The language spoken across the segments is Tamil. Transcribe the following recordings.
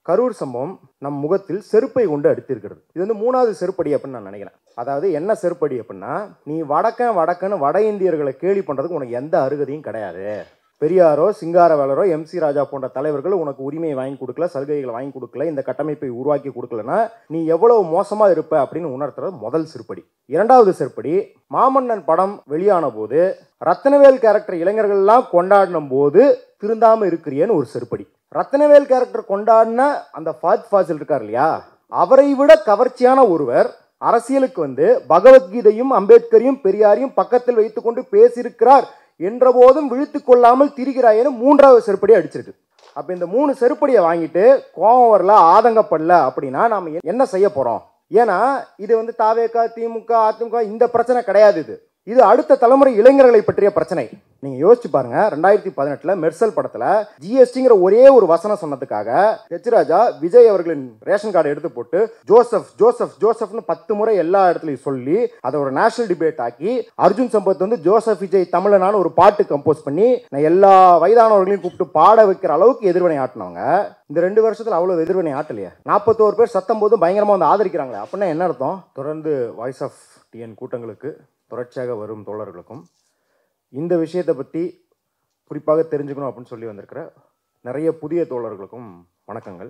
கரூர் சம்பவம் நம் முகத்தில் செருப்பை கொண்டு அடித்திருக்கிறது. இது வந்து மூணாவது செருப்படி அப்படின்னு நான் நினைக்கிறேன். அதாவது என்ன செருப்படி அப்படின்னா, நீ வடக்கன்னு வட இந்தியர்களை கேலி பண்ணுறதுக்கு உனக்கு எந்த அருகதையும் கிடையாது. பெரியாரோ சிங்காரவேலரோ எம்சி ராஜா போன்ற தலைவர்கள் உனக்கு உரிமையை வாங்கி கொடுக்கல, சலுகைகளை வாங்கி கொடுக்கல, இந்த கட்டமைப்பை உருவாக்கி கொடுக்கலன்னா நீ எவ்வளவு மோசமாக இருப்ப அப்படின்னு உணர்த்துறது முதல் செருப்படி. இரண்டாவது செருப்படி, மாமன்னன் படம் வெளியான போது ரத்னவேல் கேரக்டர் இளைஞர்கள்லாம் கொண்டாடின போது திருந்தாமல் இருக்கிறியன்னு ஒரு செருப்படி. ரத்னவேல் கேரக்டர் கொண்டாடின அந்த ஃபாத் ஃபாசில் இருக்கார் இல்லையா, அவரை விட கவர்ச்சியான ஒருவர் அரசியலுக்கு வந்து பகவத்கீதையும் அம்பேத்கரையும் பெரியாரையும் பக்கத்தில் வைத்துக்கொண்டு பேசியிருக்கிறார் என்ற போதும் விழித்து கொள்ளாமல் திரிகிறாயேன்னு மூன்றாவது செருப்படி அடிச்சிருக்கு. அப்போ இந்த மூணு செருப்படியை வாங்கிட்டு கோபம் வரல, ஆதங்கப்படல அப்படின்னா நாம் என்ன செய்ய போகிறோம்? ஏன்னா இது வந்து தாவேகா, திமுக, அதிமுக இந்த பிரச்சனை கிடையாது. இது அடுத்த தலைமுறை இளைஞர்களை பற்றிய பிரச்சனை. நீங்கள் யோசிச்சு பாருங்க, 2018 மெர்சல் படத்தில் ஜிஎஸ்டிங்கிற ஒரே ஒரு வசனம் சொன்னதுக்காக ஹெச் ராஜா விஜய் அவர்களின் ரேஷன் கார்டை எடுத்து போட்டு ஜோசப் ஜோசப் ஜோசப்னு 10 முறை எல்லா இடத்துலையும் சொல்லி அதை ஒரு நேஷனல் டிபேட் ஆக்கி அர்ஜுன் சம்பத் வந்து ஜோசப் விஜய் தமிழனான ஒரு பாட்டு கம்போஸ் பண்ணி நான் எல்லா வயதானவர்களையும் கூப்பிட்டு பாட வைக்கிற அளவுக்கு எதிர்வினை ஆட்டினவங்க இந்த 2 வருஷத்தில் அவ்வளோ எதிர்வினை ஆட்டலையே. 41 பேர் சத்தம் போதும் பயங்கரமாக வந்து ஆதரிக்கிறாங்களே, அப்படின்னா என்ன அர்த்தம்? தொடர்ந்து வாய்ஸ் ஆஃப் டிஎன் கூட்டங்களுக்கு தொடர்ச்சியாக வரும் தோழர்களுக்கும் இந்த விஷயத்தை பற்றி குறிப்பாக தெரிஞ்சுக்கணும் அப்படின்னு சொல்லி வந்திருக்கிற நிறைய புதிய தோழர்களுக்கும் வணக்கங்கள்.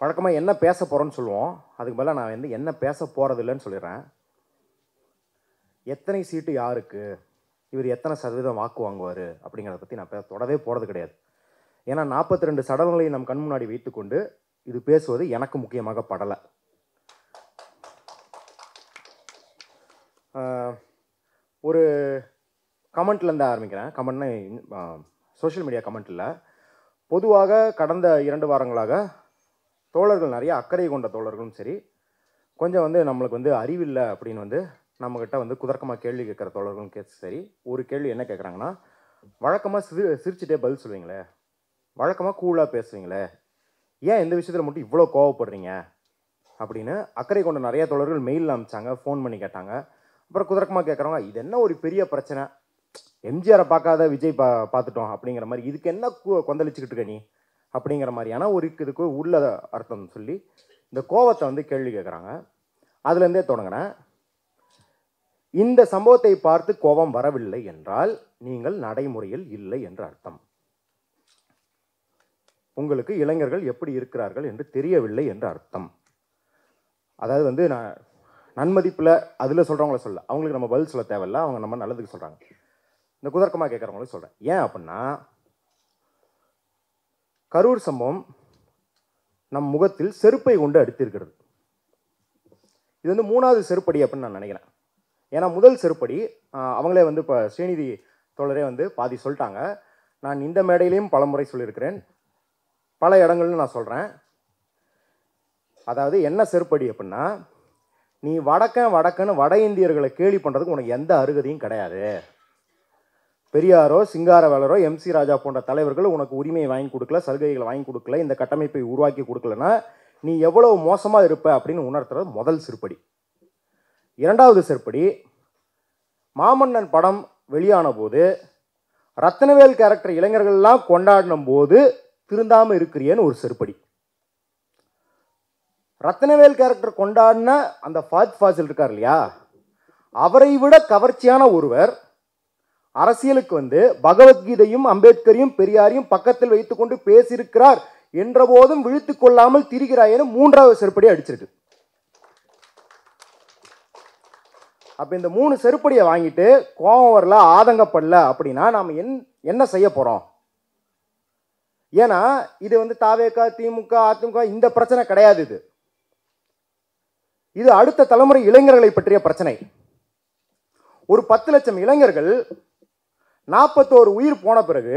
வழக்கமாக என்ன பேச போகிறோன்னு சொல்லுவோம், அதுக்கு பதிலாக நான் வந்து என்ன பேச போகிறதில்லைன்னு சொல்லிடுறேன். எத்தனை சீட்டு யாருக்கு, இவர் எத்தனை சதவீதம் வாக்கு வாங்குவார் அப்படிங்கிறத பற்றி நான் தொடவே போகிறது கிடையாது. ஏன்னா 42 சடலங்களை நம் கண் முன்னாடி வைத்துக்கொண்டு இது பேசுவது எனக்கு முக்கியமாக படலை. ஒரு கமெண்ட்லேருந்து ஆரம்பிக்கிறேன். கமெண்ட்னா சோஷியல் மீடியா கமெண்ட்டில் பொதுவாக கடந்த 2 வாரங்களாக தோழர்கள், நிறைய அக்கறை கொண்ட தோழர்களும் சரி, கொஞ்சம் வந்து நம்மளுக்கு வந்து அறிவில்லை அப்படின்னு வந்து நம்மக்கிட்ட வந்து குதர்க்கமாக கேள்வி கேட்குற தோழர்களும் சரி, ஒரு கேள்வி என்ன கேட்குறாங்கன்னா, வழக்கமாக சிரிச்சுட்டே பதில் சொல்லுவீங்களே, வழக்கமாக கூலாக பேசுவீங்களே, ஏன் இந்த விஷயத்தில் மட்டும் இவ்வளோ கோவப்படுறீங்க அப்படின்னு அக்கறை கொண்ட நிறைய தோழர்கள் மெயிலில் அனுப்பிச்சாங்க, ஃபோன் பண்ணி கேட்டாங்க. அப்புறம் குதர்க்கமாக கேட்குறவங்க, இது என்ன ஒரு பெரிய பிரச்சனை, எம்ஜிஆரை பார்க்காத விஜய் பார்த்துட்டோம் அப்படிங்கிற மாதிரி, இதுக்கு என்ன கொந்தளிச்சுக்கிட்டு இருக்க நீ அப்படிங்கிற மாதிரியான ஒரு இதுக்கு உள்ள அர்த்தம் சொல்லி இந்த கோவத்தை வந்து கேள்வி கேட்குறாங்க. அதுலேருந்தே தொடங்கினேன். இந்த சம்பவத்தை பார்த்து கோபம் வரவில்லை என்றால் நீங்கள் நடைமுறையில் இல்லை என்று அர்த்தம். உங்களுக்கு இளைஞர்கள் எப்படி இருக்கிறார்கள் என்று தெரியவில்லை என்று அர்த்தம். அதாவது வந்து நான் நன்மதிப்பில் அதில் சொல்கிறவங்கள சொல்ல, அவங்களுக்கு நம்ம பதில் சொல்ல தேவையில்லை, அவங்க நம்ம நல்லதுக்கு சொல்கிறாங்க. இந்த குதர்க்கமாக கேட்குறவங்களுக்கு சொல்கிறேன். ஏன் அப்படின்னா, கரூர் சம்பவம் நம் முகத்தில் செருப்பை கொண்டு அடித்திருக்கிறது. இது வந்து மூணாவது செருப்படி அப்படின்னு நான் நினைக்கிறேன். ஏன்னா முதல் செருப்படி அவங்களே வந்து இப்போ ஸ்ரீநிதி தோழரே வந்து பாதி சொல்லிட்டாங்க. நான் இந்த மேடையிலையும் பல முறை சொல்லியிருக்கிறேன், பல இடங்கள்னு நான் சொல்கிறேன். அதாவது என்ன செருப்படி அப்படின்னா, நீ வடக்கன்னு வட இந்தியர்களை கேலி பண்ணுறதுக்கு உனக்கு எந்த அருகதையும் கிடையாது. பெரியாரோ சிங்காரவேலரோ எம்சி ராஜா போன்ற தலைவர்கள் உனக்கு உரிமையை வாங்கி கொடுக்கல, சலுகைகளை வாங்கி கொடுக்கல, இந்த கட்டமைப்பை உருவாக்கி கொடுக்கலன்னா நீ எவ்வளவு மோசமாக இருப்ப அப்படின்னு உணர்த்துறது முதல் செருப்படி. இரண்டாவது செருப்படி, மாமன்னன் படம் வெளியான போது ரத்னவேல் கேரக்டர் இளைஞர்கள்லாம் கொண்டாடின போது திருந்தாமல் இருக்கிறியன்னு ஒரு செருப்படி. ரத்னவேல் கேரக்டர் கொண்டாடின அந்த ஃபாத் ஃபாசில் இருக்கார் இல்லையா, அவரை விட கவர்ச்சியான ஒருவர் அரசியலுக்கு வந்து பகவத்கீதையும் அம்பேத்கரையும் பெரியாரையும் பக்கத்தில் வைத்துக்கொண்டு பேசியிருக்கிறார் என்ற போதும் விழித்து கொள்ளாமல் திரிகிறாயேன்னு மூன்றாவது செருப்படி அடிச்சிருக்கு. அப்போ இந்த 3 செருப்படியை வாங்கிட்டு கோபம் வரல, ஆதங்கப்படல அப்படின்னா நாம் என்ன செய்ய போகிறோம்? ஏன்னா இது வந்து தாவேகா, திமுக, அதிமுக இந்த பிரச்சனை கிடையாது. இது அடுத்த தலைமுறை இளைஞர்களை பற்றிய பிரச்சனை. ஒரு 10 லட்சம் இளைஞர்கள் 41 உயிர் போன பிறகு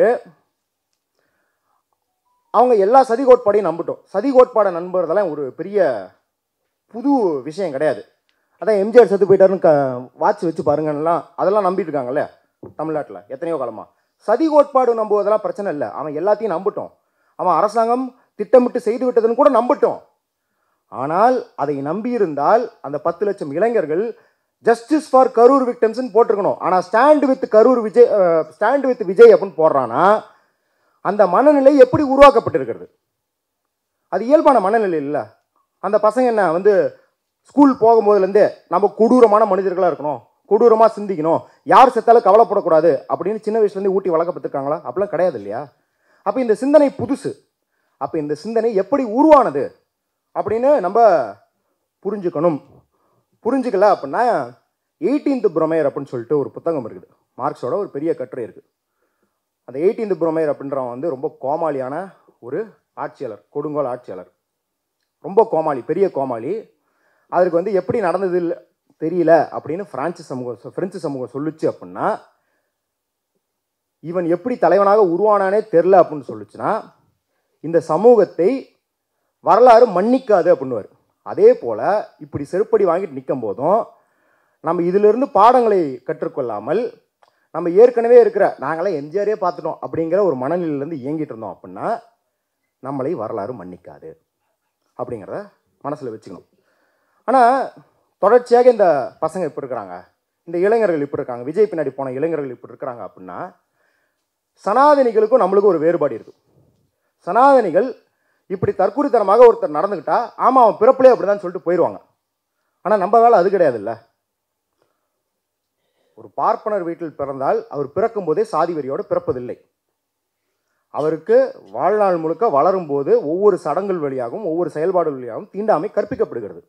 அவங்க எல்லா சதி கோட்பாடையும் நம்பிட்டோம். சதி கோட்பாடை நம்புறதெல்லாம் ஒரு பெரிய புது விஷயம் கிடையாது. அதான் எம்ஜிஆர் செத்து போயிட்டாருன்னு வாட்ச் வச்சு பாருங்கலாம், அதெல்லாம் நம்பிட்டு இருக்காங்கல்ல தமிழ்நாட்டில் எத்தனையோ காலமாக. சதி கோட்பாடு நம்புவதெல்லாம் பிரச்சனை இல்லை, அவன் எல்லாத்தையும் நம்பிட்டோம். அவன் அரசாங்கம் திட்டமிட்டு செய்து விட்டதுன்னு கூட நம்பிட்டோம். ஆனால் அதை நம்பியிருந்தால் அந்த 10 லட்சம் இளைஞர்கள் ஜஸ்டிஸ் ஃபார் கரூர் விக்டிம்ஸ்னு போட்டிருக்கணும். ஆனால் ஸ்டாண்ட் வித் விஜய் அப்படின்னு போடுறான்னா அந்த மனநிலை எப்படி உருவாக்கப்பட்டிருக்கிறது? அது இயல்பான மனநிலை இல்லை. அந்த பசங்க என்ன வந்து ஸ்கூல் போகும்போதுலேருந்தே நம்ம கொடூரமான மனிதர்களாக இருக்கணும், கொடூரமாக சிந்திக்கணும், யார் செத்தாலும் கவலைப்படக்கூடாது அப்படின்னு சின்ன வயசுலேருந்து ஊட்டி வளர்க்கப்பட்டிருக்காங்களா? அப்படிலாம் கிடையாது இல்லையா? அப்போ இந்த சிந்தனை புதுசு. அப்போ இந்த சிந்தனை எப்படி உருவானது அப்படின்னு நம்ம புரிஞ்சுக்கணும். புரிஞ்சுக்கல அப்படின்னா 18th Brumaire அப்படின்னு சொல்லிட்டு ஒரு புத்தகம் இருக்குது, மார்க்ஸோட ஒரு பெரிய கட்டுரை இருக்குது. அந்த 18th Brumaire அப்படின்றவன் வந்து ரொம்ப கோமாளியான ஒரு ஆட்சியாளர், கொடுங்கோல் ஆட்சியாளர், ரொம்ப கோமாளி, பெரிய கோமாளி. அதுக்கு வந்து எப்படி நடந்தது தெரியல அப்படின்னு பிரெஞ்சு சமூகம் சொல்லுச்சு. அப்படின்னா இவன் எப்படி தலைவனாக உருவானானே தெரில அப்படின்னு சொல்லுச்சுன்னா இந்த சமூகத்தை வரலாறு மன்னிக்காது அப்படின்னுவார். அதே போல் இப்படி செருப்படி வாங்கிட்டு நிற்கும் போதும் நம்ம இதிலிருந்து பாடங்களை கற்றுக்கொள்ளாமல் நம்ம ஏற்கனவே இருக்கிற நாங்களாம் எம்ஜிஆரே பார்த்துட்டோம் அப்படிங்கிற ஒரு மனநிலையிலேருந்து இயங்கிட்டு இருந்தோம் அப்படின்னா நம்மளை வரலாறு மன்னிக்காது அப்படிங்கிறத மனசில் வச்சுக்கணும். ஆனால் தொடர்ச்சியாக இந்த பசங்க இப்படி இருக்கிறாங்க, இந்த இளைஞர்கள் இப்படி இருக்காங்க, விஜய் பின்னாடி போன இளைஞர்கள் இப்படி இருக்கிறாங்க அப்படின்னா சனாதனிகளுக்கும் நம்மளுக்கும் ஒரு வேறுபாடு இருக்குது. சனாதனிகள் இப்படி தற்குறித்தனமாக ஒருத்தர் நடந்துக்கிட்டா ஆமாம் அவன் பிறப்பிலே அப்படி தான் சொல்லிட்டு போயிடுவாங்க. ஆனால் நம்ம வேலை அது கிடையாது இல்லை. ஒரு பார்ப்பனர் வீட்டில் பிறந்தால் அவர் பிறக்கும் போதே சாதி வெறியோடு பிறப்பதில்லை. அவருக்கு வாழ்நாள் முழுக்க வளரும் போது ஒவ்வொரு சடங்குகள் வழியாகவும் ஒவ்வொரு செயல்பாடுகள் வழியாகவும் தீண்டாமை கற்பிக்கப்படுகிறது.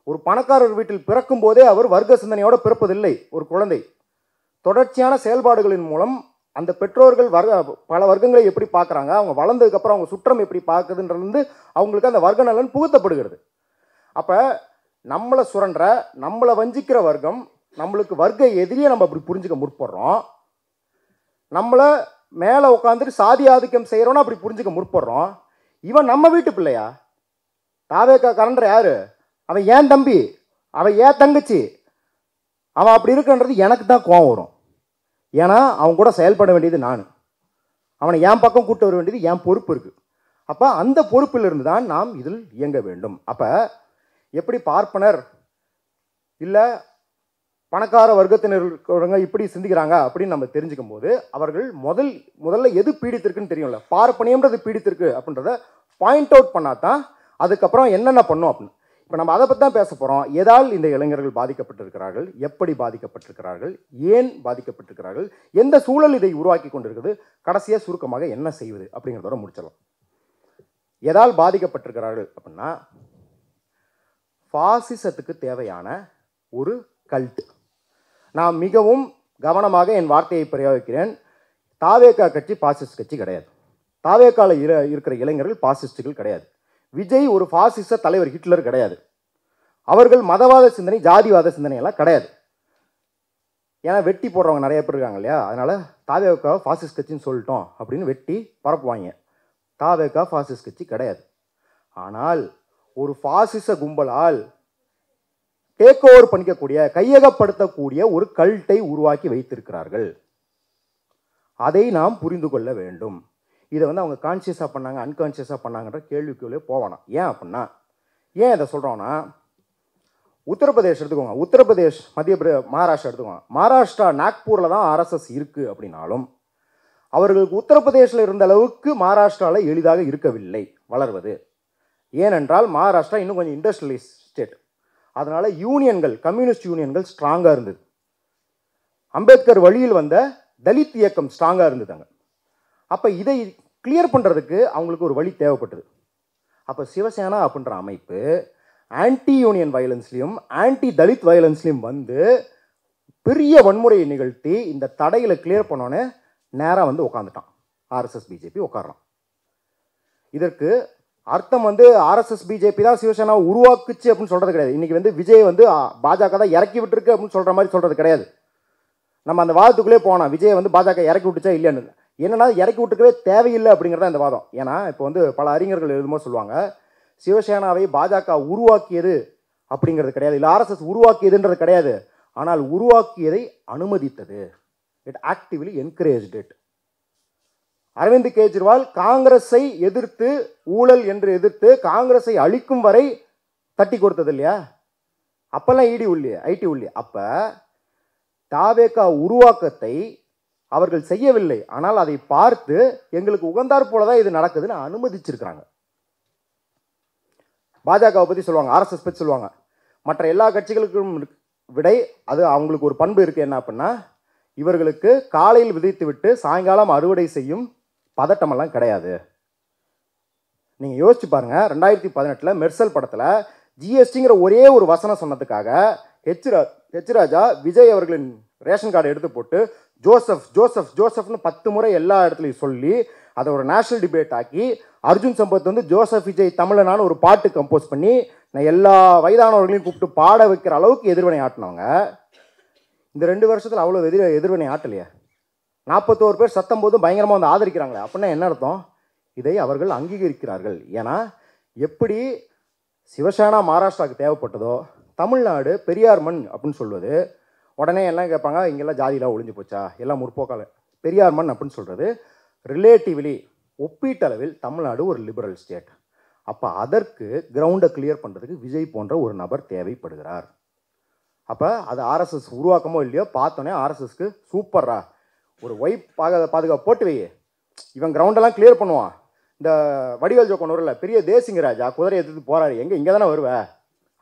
ஒரு பணக்காரர் வீட்டில் பிறக்கும் போதே அவர் வர்க்க சிந்தனையோடு பிறப்பதில்லை. ஒரு குழந்தை தொடர்ச்சியான செயல்பாடுகளின் மூலம் அந்த பெற்றோர்கள் பல வர்க்கங்களை எப்படி பார்க்குறாங்க, அவங்க வளர்ந்ததுக்கப்புறம் அவங்க சுற்றம் எப்படி பார்க்குதுன்றது அவங்களுக்கு அந்த வர்க்க நலன் புகுத்தப்படுகிறது. அப்போ நம்மளை சுரண்ட, நம்மளை வஞ்சிக்கிற வர்க்கம் நம்மளுக்கு வர்க்க எதிரியே நம்ம அப்படி புரிஞ்சுக்க முற்படுறோம். நம்மளை மேலே உட்காந்துட்டு சாதி ஆதிக்கம் செய்கிறோன்னா அப்படி புரிஞ்சுக்க முற்படுறோம். இவன் நம்ம வீட்டு பிள்ளையா? தாவேக்கா கரண்டர் யாரு? அவன் ஏன் தம்பி, அவன் ஏன் தங்கச்சி, அவன் அப்படி இருக்குன்றது எனக்கு தான் கோவம் வரும். ஏன்னா அவன் கூட செயல்பட வேண்டியது நான், அவனை என் பக்கம் கூட்டு வர வேண்டியது என் பொறுப்பு இருக்குது. அப்போ அந்த பொறுப்பிலிருந்து தான் நாம் இதில் இயங்க வேண்டும். அப்போ எப்படி பார்ப்பனர் இல்லை பணக்கார வர்க்கத்தினருங்க இப்படி சிந்திக்கிறாங்க அப்படின்னு நம்ம தெரிஞ்சுக்கும் போது அவர்கள் முதல்ல எது பீடித்திருக்குன்னு தெரியும்ல. பார்ப்பனியம்ன்றது பீடித்திருக்கு அப்படின்றத பாயிண்ட் அவுட் பண்ணாதான் அதுக்கப்புறம் என்னென்ன பண்ணும் அப்படின்னு. இப்போ நம்ம அதை பற்றி தான் பேச போகிறோம். எதால் இந்த இளைஞர்கள் பாதிக்கப்பட்டிருக்கிறார்கள், எப்படி பாதிக்கப்பட்டிருக்கிறார்கள், ஏன் பாதிக்கப்பட்டிருக்கிறார்கள், எந்த சூழல் இதை உருவாக்கி கொண்டிருக்குது, கடைசியாக சுருக்கமாக என்ன செய்வது அப்படிங்கிறதோட முடிச்சிடலாம். எதால் பாதிக்கப்பட்டிருக்கிறார்கள் அப்படின்னா பாசிசத்துக்கு தேவையான ஒரு கல்ட். நான் மிகவும் கவனமாக என் வார்த்தையை பிரயோகிக்கிறேன். தாவேகா கட்சி பாசிஸ்ட் கட்சி கிடையாது. தாவேகாவில் இருக்கிற இளைஞர்கள் பாசிஸ்டுகள் கிடையாது. விஜய் ஒரு பாசிச தலைவர் ஹிட்லர் கிடையாது. அவர்கள் மதவாத சிந்தனை ஜாதிவாத சிந்தனை எல்லாம் கிடையாது. ஏன்னா வெட்டி போடுறவங்க நிறைய பேர் இருக்காங்க இல்லையா, அதனால தாவேகா பாசிஸ்ட் கட்சின்னு சொல்லிட்டோம் அப்படின்னு வெட்டி பரப்புவாங்க. தாவேகா பாசிஸ்ட் கட்சி கிடையாது. ஆனால் ஒரு பாசிச கும்பலால் டேக் ஓவர் பண்ணிக்கக்கூடிய, கையகப்படுத்தக்கூடிய ஒரு கல்ட்டை உருவாக்கி வைத்திருக்கிறார்கள். அதை நாம் புரிந்து கொள்ள வேண்டும். இதை வந்து அவங்க கான்சியஸாக பண்ணாங்க, அன்கான்சியஸாக பண்ணாங்கன்ற கேள்விக்குள்ளே போவானா. ஏன் அப்படின்னா, ஏன் இதை சொல்கிறோன்னா, உத்தரப்பிரதேஷ் எடுத்துக்கோங்க, உத்தரப்பிரதேஷ், மகாராஷ்டிரா எடுத்துக்கோங்க. மகாராஷ்டிரா நாக்பூரில் தான் ஆர்எஸ்எஸ் இருக்குது அப்படின்னாலும் அவர்களுக்கு உத்தரப்பிரதேசில் இருந்த அளவுக்கு மகாராஷ்டிராவில் எளிதாக இருக்கவில்லை வளர்வது. ஏனென்றால் மகாராஷ்டிரா இன்னும் கொஞ்சம் இண்டஸ்ட்ரியலைஸ் ஸ்டேட். அதனால் யூனியன்கள், கம்யூனிஸ்ட் யூனியன்கள் ஸ்ட்ராங்காக இருந்தது. அம்பேத்கர் வழியில் வந்த தலித் இயக்கம் ஸ்ட்ராங்காக இருந்ததுங்க. அப்போ இதை கிளியர் பண்ணுறதுக்கு அவங்களுக்கு ஒரு வழி தேவைப்பட்டது. அப்போ சிவசேனா அப்படின்ற அமைப்பு ஆன்டி யூனியன் வயலன்ஸ்லையும் ஆன்டி தலித் வயலன்ஸ்லையும் வந்து பெரிய வன்முறையை நிகழ்த்தி இந்த தடைகளை கிளியர் பண்ணோன்னே நேராக வந்து உட்காந்துட்டான். ஆர்எஸ்எஸ் பிஜேபி உட்காரலாம். இதற்கு அர்த்தம் வந்து ஆர்எஸ்எஸ் பிஜேபி தான் சிவசேனா உருவாக்குச்சு அப்படின்னு சொல்கிறது கிடையாது. இன்றைக்கி வந்து விஜய் வந்து பாஜக தான் இறக்கி விட்டுருக்கு அப்படின்னு சொல்கிற மாதிரி சொல்கிறது கிடையாது. நம்ம அந்த வாதத்துக்குள்ளே போனோம், விஜய் வந்து பாஜக இறக்கி விட்டுச்சா இல்லைன்னு. என்னன்னா இறக்கி விட்டுக்கவே தேவையில்லை அப்படிங்கிறத இந்த வாதம். ஏன்னா இப்போ வந்து பல அறிஞர்கள் எழுதும்போது சொல்லுவாங்க, சிவசேனாவை பாஜக உருவாக்கியது அப்படிங்கிறது கிடையாது, இல்லை ஆர்எஸ்எஸ் உருவாக்கியதுன்றது கிடையாது. ஆனால் உருவாக்கியதை அனுமதித்தது. It actively encouraged it. Arvind Kejriwal காங்கிரஸை எதிர்த்து, ஊழல் என்று எதிர்த்து காங்கிரஸை அழிக்கும் வரை தட்டி கொடுத்தது இல்லையா? அப்பெல்லாம் ஐடி உள்ளே. அப்போ தாவேகா உருவாக்கத்தை அவர்கள் செய்யவில்லை. ஆனால் அதை பார்த்து எங்களுக்கு உகந்தாற் போல தான் இது நடக்குதுன்னு அனுமதிச்சிருக்கிறாங்க. பாஜகவை பற்றி சொல்லுவாங்க, ஆர்எஸ்எஸ் பற்றி சொல்லுவாங்க. மற்ற எல்லா கட்சிகளுக்கும் விடை அது அவங்களுக்கு ஒரு பண்பு இருக்குது. என்ன அப்படின்னா, இவர்களுக்கு காலையில் விதைத்து விட்டு சாயங்காலம் அறுவடை செய்யும் பதட்டமெல்லாம் கிடையாது. நீங்கள் யோசிச்சு பாருங்க, 2018 மெர்சல் படத்தில் ஜிஎஸ்டிங்கிற ஒரே ஒரு வசனம் சொன்னதுக்காக ஹெச் ராஜா விஜய் அவர்களின் ரேஷன் கார்டை எடுத்து போட்டு ஜோசப் ஜோசப் ஜோசப்னு 10 முறை எல்லா இடத்துலையும் சொல்லி அதை ஒரு நேஷனல் டிபேட் ஆக்கி, அர்ஜுன் சம்பத் வந்து ஜோசப் விஜய் தமிழனான்னு ஒரு பாட்டு கம்போஸ் பண்ணி நான் எல்லா வயதானவர்களையும் கூப்பிட்டு பாட வைக்கிற அளவுக்கு எதிர்வினை ஆட்டினவங்க இந்த 2 வருஷத்தில் அவ்வளோ எதிர்வினை ஆட்டலையே. 41 பேர் சத்தம் போதும் பயங்கரமாக வந்து ஆதரிக்கிறாங்களே, அப்படின்னா என்ன அர்த்தம்? இதை அவர்கள் அங்கீகரிக்கிறார்கள். ஏன்னா எப்படி சிவசேனா மகாராஷ்டிராவுக்கு தேவைப்பட்டதோ, தமிழ்நாடு பெரியார் மண் அப்படின்னு சொல்வது, உடனே எல்லாம் கேட்பாங்க, இங்கெல்லாம் ஜாதியெலாம் ஒழிஞ்சு போச்சா, எல்லாம் முற்போக்கால பெரியார் மண் அப்படின்னு சொல்கிறது. ரிலேட்டிவ்லி ஒப்பீட்டளவில் தமிழ்நாடு ஒரு லிபரல் ஸ்டேட். அப்போ அதற்கு கிரவுண்டை கிளியர் பண்ணுறதுக்கு விஜய் போன்ற ஒரு நபர் தேவைப்படுகிறார். அப்போ அது ஆர்எஸ்எஸ் உருவாக்கமோ இல்லையோ, பார்த்தோன்னே ஆர்எஸ்எஸ்க்கு சூப்பர்ரா, ஒரு ஒய்ஃப் பாதுகாப்பு போட்டு வை, இவன் கிரவுண்டெல்லாம் கிளியர் பண்ணுவான். இந்த வடிவேல் ஜோக் ஒன்று வரல, பெரிய தேசிங்க ராஜா குதிரை எடுத்து போகிறாரு, இங்கே தானே வருவ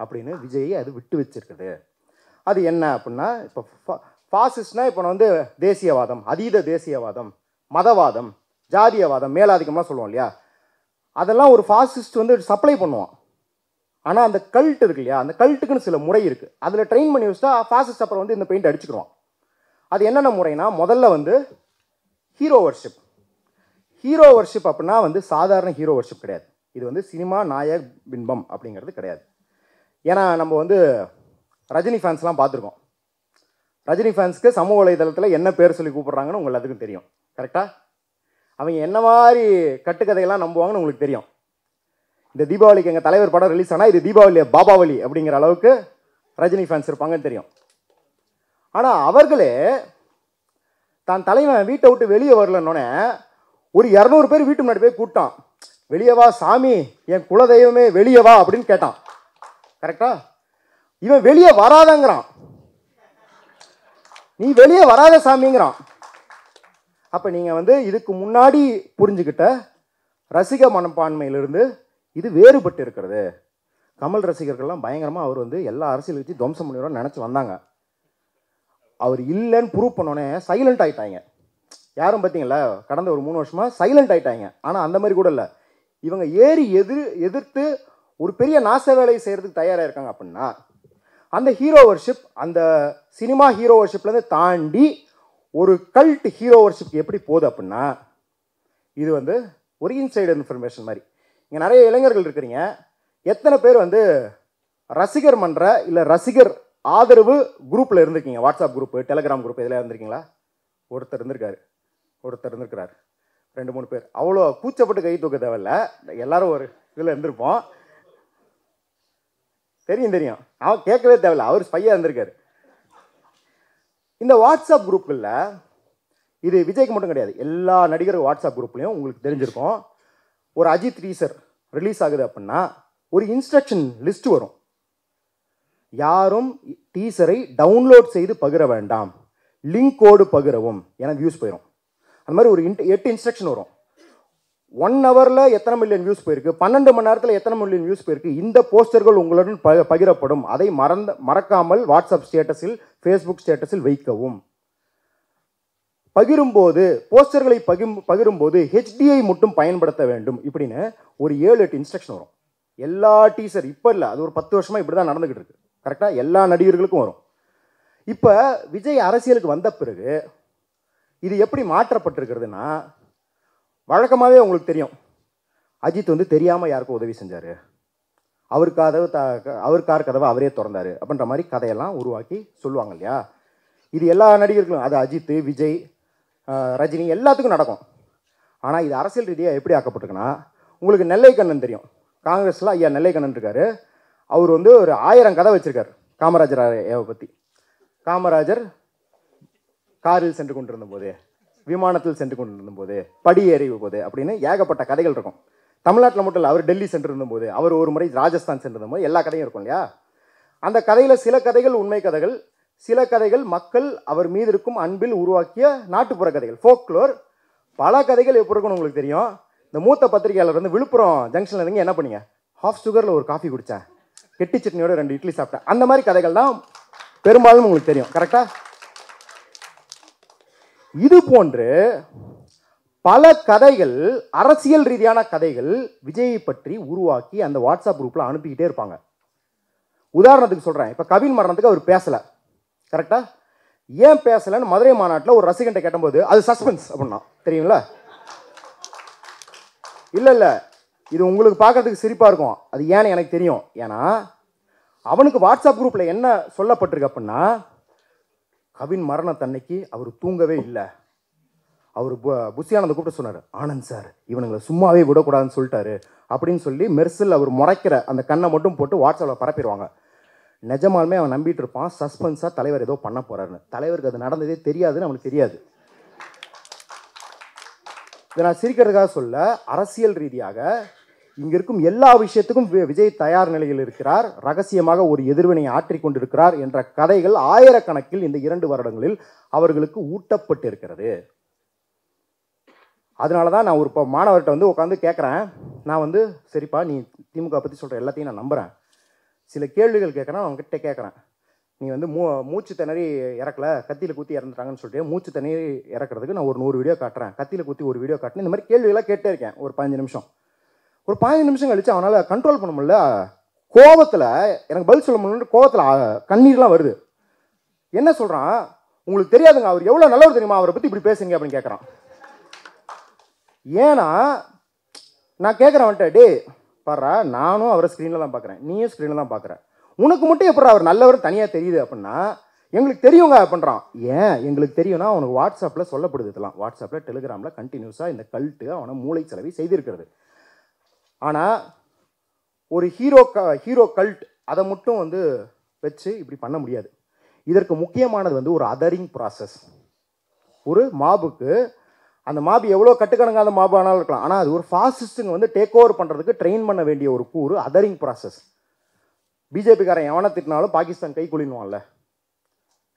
அப்படின்னு விஜயை அது விட்டு வச்சிருக்குது. அது என்ன அப்படின்னா, இப்போ ஃபாசிஸ்ட்னா இப்போ வந்து தேசியவாதம், அதீத தேசியவாதம், மதவாதம், ஜாதியவாதம், மேலாதிக்கமாக சொல்லுவோம் இல்லையா, அதெல்லாம் ஒரு ஃபாசிஸ்ட் வந்து சப்ளை பண்ணுவான். ஆனால் அந்த கல்ட் இருக்கு இல்லையா, அந்த கல்ட்டுக்குன்னு சில முறை இருக்குது. அதில் ட்ரெயின் பண்ணி வச்சுட்டா ஃபாசிஸ்ட் அப்புறம் வந்து இந்த பெயிண்ட் அடிச்சுக்குருவான். அது என்னென்ன முறைனா, முதல்ல வந்து ஹீரோ வர்ஷிப். ஹீரோ வர்ஷிப் அப்படின்னா வந்து சாதாரண ஹீரோ வர்ஷிப் கிடையாது. இது வந்து சினிமா நாயக் பின்பம் அப்படிங்கிறது கிடையாது. ஏன்னா நம்ம வந்து ரஜினி ஃபேன்ஸ்லாம் பார்த்துருக்கோம். ரஜினி ஃபேன்ஸ்க்கு சமூக வலைதளத்தில் என்ன பேர் சொல்லி கூப்பிட்றாங்கன்னு உங்களுக்கு எல்லாத்துக்கும் தெரியும். கரெக்டாக அவங்க என்ன மாதிரி கட்டுக்கதையெல்லாம் நம்புவாங்கன்னு உங்களுக்கு தெரியும். இந்த தீபாவளிக்கு எங்கள் தலைவர் படம் ரிலீஸ் ஆனால் இது தீபாவளி பாபாவளி அப்படிங்கிற அளவுக்கு ரஜினி ஃபேன்ஸ் இருப்பாங்கன்னு தெரியும். ஆனால் அவர்களே தான் தலைவன் வீட்டை விட்டு வெளியே வரலன்னொன்னே ஒரு 200 பேர் வீட்டு முன்னாடி போய் கூட்டான், வெளியே வா சாமி, என் குலதெய்வமே வெளியே வா அப்படின்னு கேட்டான். கரெக்டா? இவன் வெளியே வராதங்கிறான், நீ வெளியே வராத சாமிங்கிறான். அப்போ நீங்கள் வந்து இதுக்கு முன்னாடி புரிஞ்சுக்கிட்ட ரசிக மனப்பான்மையிலிருந்து இது வேறுபட்டு இருக்கிறது. கமல் ரசிகர்கள்லாம் பயங்கரமாக அவர் வந்து எல்லா அரசியல் வச்சு துவம்சம் பண்ணிடுவோம்னு நினச்சி வந்தாங்க. அவர் இல்லைன்னு ப்ரூவ் பண்ணோன்னே சைலண்ட் ஆகிட்டாங்க. யாரும் பார்த்தீங்களா, கடந்த ஒரு 3 வருஷமாக சைலண்ட் ஆகிட்டாங்க. ஆனால் அந்த மாதிரி கூட இல்லை, இவங்க ஏறி எதிர்த்து ஒரு பெரிய நாச வேலையை செய்கிறதுக்கு தயாராக இருக்காங்க. அப்படின்னா அந்த ஹீரோ வர்ஷிப், அந்த சினிமா ஹீரோ வர்ஷிப்லேருந்து தாண்டி ஒரு கல்ட் ஹீரோ வர்ஷிப் எப்படி போகுது அப்படின்னா, இது வந்து ஒரு இன்சைடு இன்ஃபர்மேஷன் மாதிரி. இங்கே நிறைய இளைஞர்கள் இருக்கிறீங்க, எத்தனை பேர் வந்து ரசிகர் மன்ற இல்லை ரசிகர் ஆதரவு குரூப்பில் இருந்திருக்கீங்க? வாட்ஸ்அப் குரூப்பு, டெலிகிராம் குரூப் இதில் இருந்திருக்கீங்களா? ஒருத்தர் இருந்திருக்கிறார், 2-3 பேர். அவ்வளோ கூச்சப்பட்டு கை தூக்க தேவையில்ல, எல்லாரும் ஒரு இதில் இருந்திருப்போம். தெரியும், அவன் கேட்கவே தேவையில்ல, அவர் ஸ்பையாக இருந்திருக்காரு. இந்த வாட்ஸ்அப் குரூப்பில் இது விஜய்க்கு மட்டும் கிடையாது, எல்லா நடிகர் வாட்ஸ்அப் குரூப்லையும் உங்களுக்கு தெரிஞ்சிருக்கும். ஒரு அஜித் டீசர் ரிலீஸ் ஆகுது அப்படின்னா ஒரு இன்ஸ்ட்ரக்ஷன் லிஸ்ட் வரும். யாரும் டீசரை டவுன்லோட் செய்து பகிர வேண்டாம், லிங்கோடு பகிரவும், என வியூஸ் போயிடும். அந்த மாதிரி ஒரு 8 இன்ஸ்ட்ரக்ஷன் வரும். 1 ஹவரில் எத்தனை மில்லியன் வியூஸ் போயிருக்கு, 12 மணி நேரத்தில் எத்தனை மில்லியன் வியூஸ் போயிருக்கு, இந்த போஸ்டர்கள் உங்களுடன் பகிரப்படும், அதை மறக்காமல் வாட்ஸ்அப் ஸ்டேட்டஸில், ஃபேஸ்புக் ஸ்டேட்டஸில் வைக்கவும். பகிரும்போது போஸ்டர்களை பகிரும்போது HDI மட்டும் பயன்படுத்த வேண்டும், இப்படின்னு ஒரு 7-8 இன்ஸ்ட்ரக்ஷன் வரும். எல்லா டீசர் இப்போ இல்லை, அது ஒரு 10 வருஷமாக இப்படி தான் நடந்துக்கிட்டு இருக்கு. கரெக்டாக எல்லா நடிகர்களுக்கும் வரும். இப்போ விஜய் அரசியலுக்கு வந்த பிறகு இது எப்படி மாற்றப்பட்டிருக்கிறதுனா, வழக்கமாகவே உங்களுக்கு தெரியும், அஜித் வந்து தெரியாமல் யாருக்கும் உதவி செஞ்சார், அவர் கார் கதவை அவரே திறந்தார் அப்படின்ற மாதிரி கதையெல்லாம் உருவாக்கி சொல்லுவாங்க இல்லையா. இது எல்லா நடிகர்களும், அது அஜித், விஜய், ரஜினி எல்லாத்துக்கும் நடக்கும். ஆனால் இது அரசியல் ரீதியாக எப்படி ஆக்கப்பட்டிருக்குன்னா, உங்களுக்கு நெல்லை கண்ணன் தெரியும், காங்கிரஸில் ஐயா நெல்லை கண்ணன் இருக்கார். அவர் வந்து ஒரு 1000 கதை வச்சுருக்கார் காமராஜர் ஐயாவை பற்றி. காமராஜர் காரில் சென்று கொண்டிருந்த போது, விமானத்தில் சென்று கொண்டிருந்த போது, படி ஏறி போது அப்படின்னு ஏகப்பட்ட கதைகள் இருக்கும். தமிழ்நாட்டில் மட்டும் இல்லை, அவர் டெல்லி சென்றிருந்த போது, அவர் ஒரு முறை ராஜஸ்தான் சென்றிருந்த போது எல்லா கதையும் இருக்கும் இல்லையா. அந்த கதையில் சில கதைகள் உண்மை கதைகள், சில கதைகள் மக்கள் அவர் மீது இருக்கும் அன்பில் உருவாக்கிய நாட்டுப்புற கதைகள், ஃபோக்லோர். பல கதைகள் எப்படி இருக்குன்னு உங்களுக்கு தெரியும். இந்த மூத்த பத்திரிகையாளர் வந்து விழுப்புரம் ஜங்ஷனில் இருந்தீங்க என்ன பண்ணீங்க, ஹாஃப் சுகரில் ஒரு காஃபி குடித்தேன், கெட்டி சட்னியோட 2 இட்லி சாப்பிட்டேன், அந்த மாதிரி கதைகள் தான் பெரும்பாலும் உங்களுக்கு தெரியும். கரெக்டாக? இது போன்று பல கதைகள், அரசியல் ரீதியான கதைகள் விஜயை பற்றி உருவாக்கி அந்த வாட்ஸ்அப் குரூப்பில் அனுப்பிக்கிட்டே இருப்பாங்க. உதாரணத்துக்கு சொல்கிறேன், இப்போ கவின் மரணத்துக்கு அவர் பேசலை. கரெக்டாக? ஏன் பேசலைன்னு மதுரை மாநாட்டில் ஒரு ரசிகன்ட்ட கேட்டபோது அது சஸ்பென்ஸ் அப்படின்னா தெரியுங்களா? இல்லை இது உங்களுக்கு பார்க்கறதுக்கு சிரிப்பாக இருக்கும், அது ஏன்னு எனக்கு தெரியும். ஏன்னா அவனுக்கு வாட்ஸ்அப் குரூப்பில் என்ன சொல்லப்பட்டிருக்கு அப்படின்னா, கவின் மரணத்தன்னைக்கு அவர் தூங்கவே இல்லை. அவர் புஷியானந்த கூப்பிட்டு சொன்னார், ஆனந்த் சார் இவனுங்களை சும்மாவே விடக்கூடாதுன்னு சொல்லிட்டாரு அப்படின்னு சொல்லி மெர்சில் அவர் முறைக்கிற அந்த கண்ணை மட்டும் போட்டு வாட்ஸ்அப்பில் பரப்பிடுவாங்க. நிஜமாலுமே அவன் நம்பிட்டு இருப்பான் சஸ்பென்ஸாக தலைவர் ஏதோ பண்ண போகிறாருன்னு. தலைவருக்கு அது நடந்ததே தெரியாதுன்னு அவனுக்கு தெரியாது. இதை நான் சிரிக்கிறதுக்காக சொல்ல, அரசியல் ரீதியாக இங்கே இருக்கும் எல்லா விஷயத்துக்கும் விஜய் தயார் நிலையில் இருக்கிறார், ரகசியமாக ஒரு எதிர்வினை ஆற்றிக் கொண்டிருக்கிறார் என்ற கதைகள் ஆயிரக்கணக்கில் இந்த 2 வருடங்களில் அவர்களுக்கு ஊட்டப்பட்டு இருக்கிறது. அதனால தான் நான் ஒரு மாணவர்கிட்ட வந்து உட்காந்து கேட்குறேன், நான் வந்து சரிப்பா நீ திமுக பற்றி சொல்கிற எல்லாத்தையும் நான் நம்புகிறேன், சில கேள்விகள் கேட்குறேன், அவங்ககிட்ட கேட்குறேன், நீ வந்து மூச்சு திணறி இறக்கல, கத்தியில் குத்தி இறந்துட்டாங்கன்னு சொல்லிட்டு மூச்சு திணறி இறக்குறதுக்கு நான் ஒரு 100 வீடியோ காட்டுறேன், கத்தியில் குத்தி ஒரு வீடியோ காட்டுறேன், இந்த மாதிரி கேள்விகளாக கேட்டே இருக்கேன். ஒரு 15 நிமிஷம். ஒரு 15 நிமிஷம் கழிச்சு அவனால் கண்ட்ரோல் பண்ண முடியல, கோபத்தில் எனக்கு பதில் சொல்ல முடியல, கோபத்தில் கண்ணீர்லாம் வருது. என்ன சொல்கிறான், உங்களுக்கு தெரியாதுங்க அவர் எவ்வளோ நல்லவர் தெரியுமா, அவரை பற்றி இப்படி பேசுங்க அப்படின்னு கேட்குறான். ஏன்னா நான் கேட்குறேன் அவன்கிட்ட, டே பாரு நானும் அவரை ஸ்க்ரீனில் தான் பார்க்குறேன், நீயும் ஸ்க்ரீனில் தான் பார்க்குறேன், உனக்கு மட்டும் எப்படி அவர் நல்லவர் தனியாக தெரியுது அப்படின்னா, எங்களுக்கு தெரியுங்க பண்ணுறான். ஏன் எங்களுக்கு தெரியும்னா அவனுக்கு வாட்ஸ்அப்பில் சொல்லப்படுது, இதெல்லாம் வாட்ஸ்அப்பில் டெலிகிராமில் கண்டினியூஸாக இந்த கல்ட்டு அவனை மூளை செலவி செய்திருக்கிறது. ஆனால் ஒரு ஹீரோ கல்ட் அதை மட்டும் வந்து வச்சு இப்படி பண்ண முடியாது. இதற்கு முக்கியமானது வந்து ஒரு அதரிங் ப்ராசஸ். ஒரு மாபுக்கு அந்த மாபு எவ்வளோ கட்டுக்கணங்காத மாபு ஆனாலும் இருக்கலாம், ஆனால் அது ஒரு ஃபாசிஸ்ட்டுங்க வந்து டேக் ஓவர் பண்ணுறதுக்கு ட்ரெயின் பண்ண வேண்டிய ஒரு கூறு அதரிங் ப்ராசஸ். பிஜேபிக்காரன் எவனை திட்டினாலும் பாகிஸ்தான் கை குளின்னுவான்ல,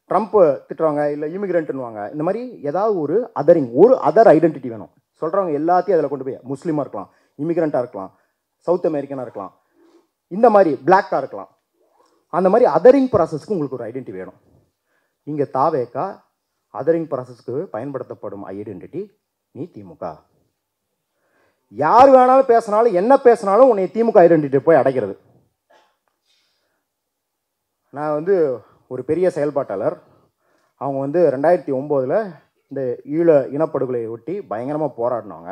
ட்ரம்ப் திட்டுவாங்க, இல்லை இமிகிரண்ட்னுவாங்க, இந்த மாதிரி ஏதாவது ஒரு அதரிங், ஒரு அதர் ஐடென்டிட்டி வேணும். சொல்கிறவங்க எல்லாத்தையும் அதில் கொண்டு போய் முஸ்லீமாக இருக்கலாம், இமிகிரண்ட்டாக இருக்கலாம், சவுத் அமெரிக்கனாக இருக்கலாம், இந்த மாதிரி பிளாக்காக இருக்கலாம், அந்த மாதிரி அதரிங் ப்ராசஸ்க்கு உங்களுக்கு ஒரு ஐடென்டிட்டி வேணும். இங்கே தாவேக்கா அதரிங் ப்ராசஸ்க்கு பயன்படுத்தப்படும் ஐடென்டிட்டி நீ திமுக. யார் வேணாலும் பேசினாலும் என்ன பேசினாலும் உன்னை திமுக ஐடென்டிட்டி போய் அடைக்கிறது. நான் வந்து ஒரு பெரிய செயல்பாட்டாளர், அவங்க வந்து 2009 இந்த ஈழ இனப்படுகொலையை ஒட்டி பயங்கரமாக போராடினவங்க.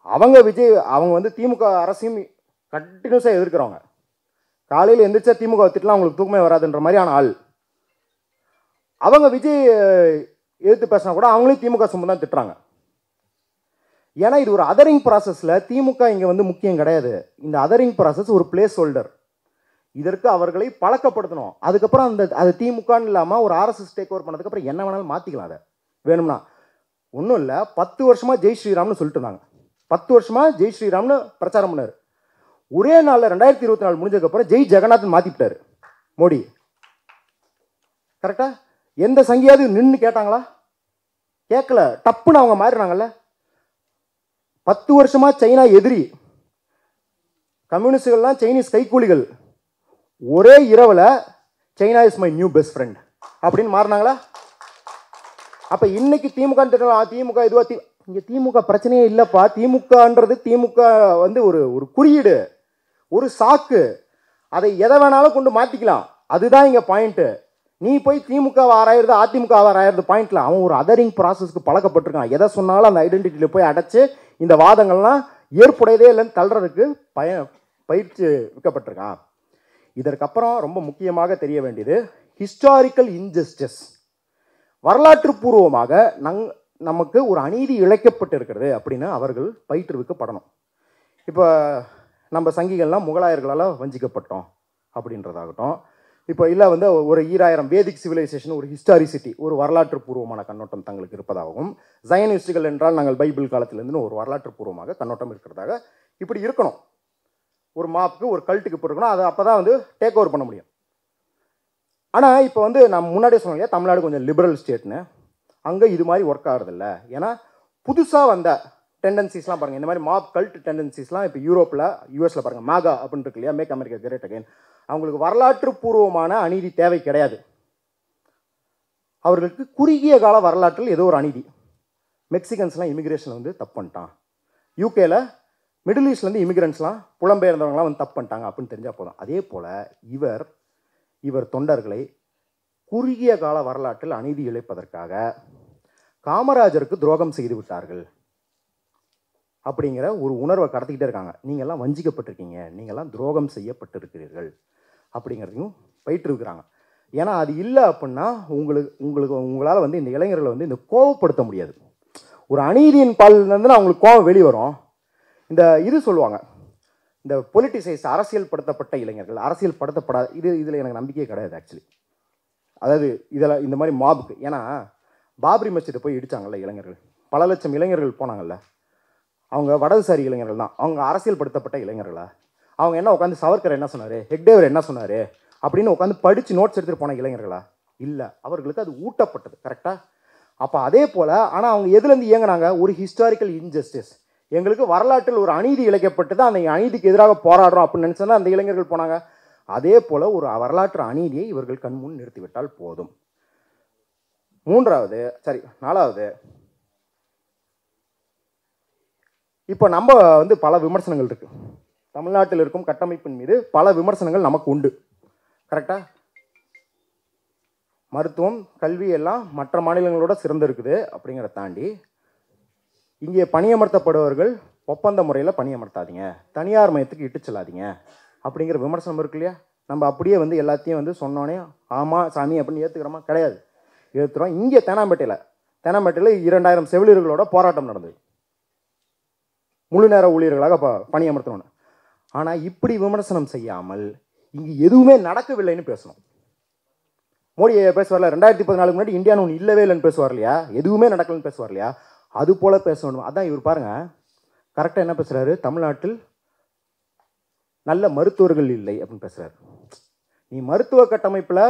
அவங்க வந்து திமுக அரசையும் கண்டினியூஸாக எதிர்க்கிறவங்க. காலையில் எந்திரிச்சா திமுக திட்டலாம் அவங்களுக்கு தூக்கமே வராதுன்ற மாதிரியான ஆள். அவங்க விஜய் எதிர்த்து பேசினா கூட அவங்களையும் திமுக சும்மா தான் திட்டுறாங்க. ஏன்னா இது ஒரு அதரிங் ப்ராசஸில் திமுக இங்கே வந்து முக்கியம் கிடையாது. இந்த அதரிங் ப்ராசஸ் ஒரு பிளேஸ் ஹோல்டர். இதற்கு அவர்களை பழக்கப்படுத்தணும். அதுக்கப்புறம் அது திமுகன்னு இல்லாமல் ஒரு ஆர்எஸ்எஸ் டேக் ஓவர் பண்ணதுக்கப்புறம் என்ன வேணாலும் மாற்றிக்கலாம். அதை வேணும்னா ஒன்றும் இல்லை, 10 வருஷமாக ஜெய் ஸ்ரீராம்னு சொல்லிட்டு இருந்தாங்க. 10 வருஷமாக ஜெய் ஸ்ரீராம்னு பிரச்சாரம் பண்ணார். ஒரே நாளில் 2024 முடிஞ்சதுக்கப்புறம் ஜெய் ஜெகநாத்னு மாற்றிவிட்டார் மோடி. கரெக்டாக? எந்த சங்கியாவது நின்று கேட்டாங்களா? கேட்கல. டப்புன்னு அவங்க மாறினாங்கல்ல. 10 வருஷமா சைனா எதிரி, கம்யூனிஸ்டுகள்லாம் சைனீஸ் கைக்கூலிகள், ஒரே இரவில் China is my new best friend அப்படின்னு மாறினாங்களா? அப்போ இன்னைக்கு திமுக திமுக இதுவா இங்கே திமுக பிரச்சனையே இல்லைப்பா. திமுகன்றது திமுக வந்து ஒரு குறியீடு, ஒரு சாக்கு. அதை எதை வேணாலும் கொண்டு மாற்றிக்கலாம். அதுதான் இங்கே பாயிண்ட்டு. நீ போய் திமுக ஆராயிறது அதிமுக ஆராயிறது பாயிண்ட்ல. அவன் ஒரு அதரிங் ப்ராசஸ்க்கு பழக்கப்பட்டிருக்கான். எதை சொன்னாலும் அந்த ஐடென்டிட்டியில் போய் அடைச்சு இந்த வாதங்கள்லாம் ஏற்புடையதே இல்லைன்னு தள்ளுறதுக்கு பயிற்சி விற்கப்பட்டிருக்கான். இதற்கப்புறம் ரொம்ப முக்கியமாக தெரிய வேண்டியது ஹிஸ்டாரிக்கல் இன்ஜஸ்டிஸ். வரலாற்று பூர்வமாக நமக்கு ஒரு அநீதி இழைக்கப்பட்டு இருக்கிறது அப்படின்னு அவர்கள் பயிற்றுவிக்கப்படணும். இப்போ நம்ம சங்கிகள்லாம் முகலாயர்களால் வஞ்சிக்கப்பட்டோம் அப்படின்றதாகட்டும், இப்போ இல்லை வந்து ஒரு 2000 வேதிக் சிவிலைசேஷன், ஒரு ஹிஸ்டாரிசிட்டி, ஒரு வரலாற்று பூர்வமான கண்ணோட்டம் தங்களுக்கு இருப்பதாகவும், ஜயனிஸ்டுகள் என்றால் நாங்கள் பைபிள் காலத்திலேருந்து ஒரு வரலாற்று பூர்வமாக கண்ணோட்டம் இருக்கிறதாக இப்படி இருக்கணும். ஒரு மாப்புக்கு ஒரு கல்ட்டுக்கு இப்போ இருக்கணும். அது அப்போ தான் வந்து டேக் ஓவர் பண்ண முடியும். ஆனால் இப்போ வந்து நான் முன்னாடியே சொன்னேன் இல்லையா, தமிழ்நாடு கொஞ்சம் லிபரல் ஸ்டேட்னு. அங்கே இது மாதிரி ஒர்க் ஆகிறதில்ல. ஏன்னா புதுசாக வந்த டெண்டன்சிஸ்லாம் பாருங்கள், இந்த மாதிரி மாப் கல்ட் டெண்டன்சிஸ்லாம் இப்போ யூரோப்பில், யூஎஸில் பாருங்கள், மேகா அப்படின்னு இருக்கு இல்லையா, மேக் அமெரிக்கா கிரேட் அகைன். அவங்களுக்கு வரலாற்று பூர்வமான அநீதி தேவை கிடையாது. அவர்களுக்கு குறுகிய கால வரலாற்றில் ஏதோ ஒரு அநீதி. மெக்சிகன்ஸ்லாம் இமிக்ரேஷன் வந்து தப்பு பண்ணிட்டான், யூகேல மிடில் ஈஸ்ட்லேருந்து இமிக்ரெண்ட்ஸ்லாம் புலம்பெயர்ந்தவங்களாம் வந்து தப்பு பண்ணிட்டாங்க அப்படின்னு தெரிஞ்சால் போதும். அதே போல் இவர் தொண்டர்களை குறுகிய கால வரலாற்றில் அநீதி இழைப்பதற்காக காமராஜருக்கு துரோகம் செய்து விட்டார்கள் அப்படிங்கிற ஒரு உணர்வை கடத்திக்கிட்டே இருக்காங்க. நீங்கள்லாம் வஞ்சிக்கப்பட்டிருக்கீங்க, நீங்கள்லாம் துரோகம் செய்யப்பட்டிருக்கிறீர்கள் அப்படிங்கிறதையும் போயிட்டு இருக்கிறாங்க. ஏன்னா அது இல்லை அப்படின்னா உங்களால் வந்து இந்த இளைஞர்களை வந்து இந்த கோவப்படுத்த முடியாது. ஒரு அநீதியின் பாலிலிருந்து அவங்களுக்கு கோவம் வெளியே வரும். இந்த இது சொல்லுவாங்க, இந்த பொலிட்டிசைஸ், அரசியல் படுத்தப்பட்ட இளைஞர்கள், அரசியல் படுத்தப்படாத இதில் எனக்கு நம்பிக்கையே கிடையாது ஆக்சுவலி. அதாவது இதில் இந்த மாதிரி மாபுக்கு, ஏன்னா பாபரி மஸ்ஜிதை போய் இடித்தாங்கல்ல இளைஞர்கள், பல லட்சம் இளைஞர்கள் போனாங்கல்ல, அவங்க வடதுசாரி இளைஞர்கள் தான். அவங்க அரசியல் படுத்தப்பட்ட இளைஞர்களா? அவங்க என்ன உட்காந்து சவர்கர் என்ன சொன்னார், ஹெக்டேவர் என்ன சொன்னார் அப்படின்னு உட்காந்து படித்து நோட்ஸ் எடுத்துகிட்டு போன இளைஞர்களா? இல்லை, அவர்களுக்கு அது ஊட்டப்பட்டது. கரெக்டாக? அப்போ அதே போல், ஆனால் அவங்க எதுலேருந்து இயங்கினாங்க? ஒரு ஹிஸ்டாரிக்கல் இன்ஜஸ்டிஸ், எங்களுக்கு வரலாற்றில் ஒரு அநீதி இழைக்கப்பட்டு தான் அந்த அநீதிக்கு எதிராக போராடுறோம் அப்படின்னு நினச்சா அந்த இளைஞர்கள் போனாங்க. அதே போல் ஒரு வரலாற்று அநீதியை இவர்கள் கண்முன் நிறுத்திவிட்டால் போதும். நாலாவது, இப்போ நம்ம வந்து பல விமர்சனங்கள் இருக்குது. தமிழ்நாட்டில் இருக்கும் கட்டமைப்பின் மீது பல விமர்சனங்கள் நமக்கு உண்டு. கரெக்டாக? மருத்துவம், கல்வி எல்லாம் மற்ற மாநிலங்களோட சிறந்து இருக்குது அப்படிங்கிறத தாண்டி, இங்கே பணியமர்த்தப்படுபவர்கள் ஒப்பந்த முறையில் பணியமர்த்தாதீங்க, தனியார் மையத்துக்கு இட்டு செல்லாதீங்க அப்படிங்கிற விமர்சனம் இருக்கு இல்லையா? நம்ம அப்படியே வந்து எல்லாத்தையும் வந்து சொன்னோன்னே ஆமாம் சாமி அப்படின்னு ஏற்றுக்கிறோமா? கிடையாது, ஏற்றுறோம். இங்கே தேனாம்பேட்டையில் 2000 செவிலியர்களோட போராட்டம் நடந்தது, முழு நேர ஊழியர்களாக பணியமர்த்தணும்னு. ஆனால் இப்படி விமர்சனம் செய்யாமல் இங்கே எதுவுமே நடக்கவில்லைன்னு பேசணும். மோடி பேசுவார்ல, 2014 முன்னாடி இந்தியான்னு ஒன்று இல்லவே இல்லைன்னு பேசுவார் இல்லையா, எதுவுமே நடக்கலன்னு பேசுவார் இல்லையா, அது போல் பேசணும். அதான் இவர் பாருங்க கரெக்டாக என்ன பேசுகிறாரு, தமிழ்நாட்டில் நல்ல மருத்துவர்கள் இல்லை அப்படின்னு பேசுகிறாரு. நீ மருத்துவ கட்டமைப்பில்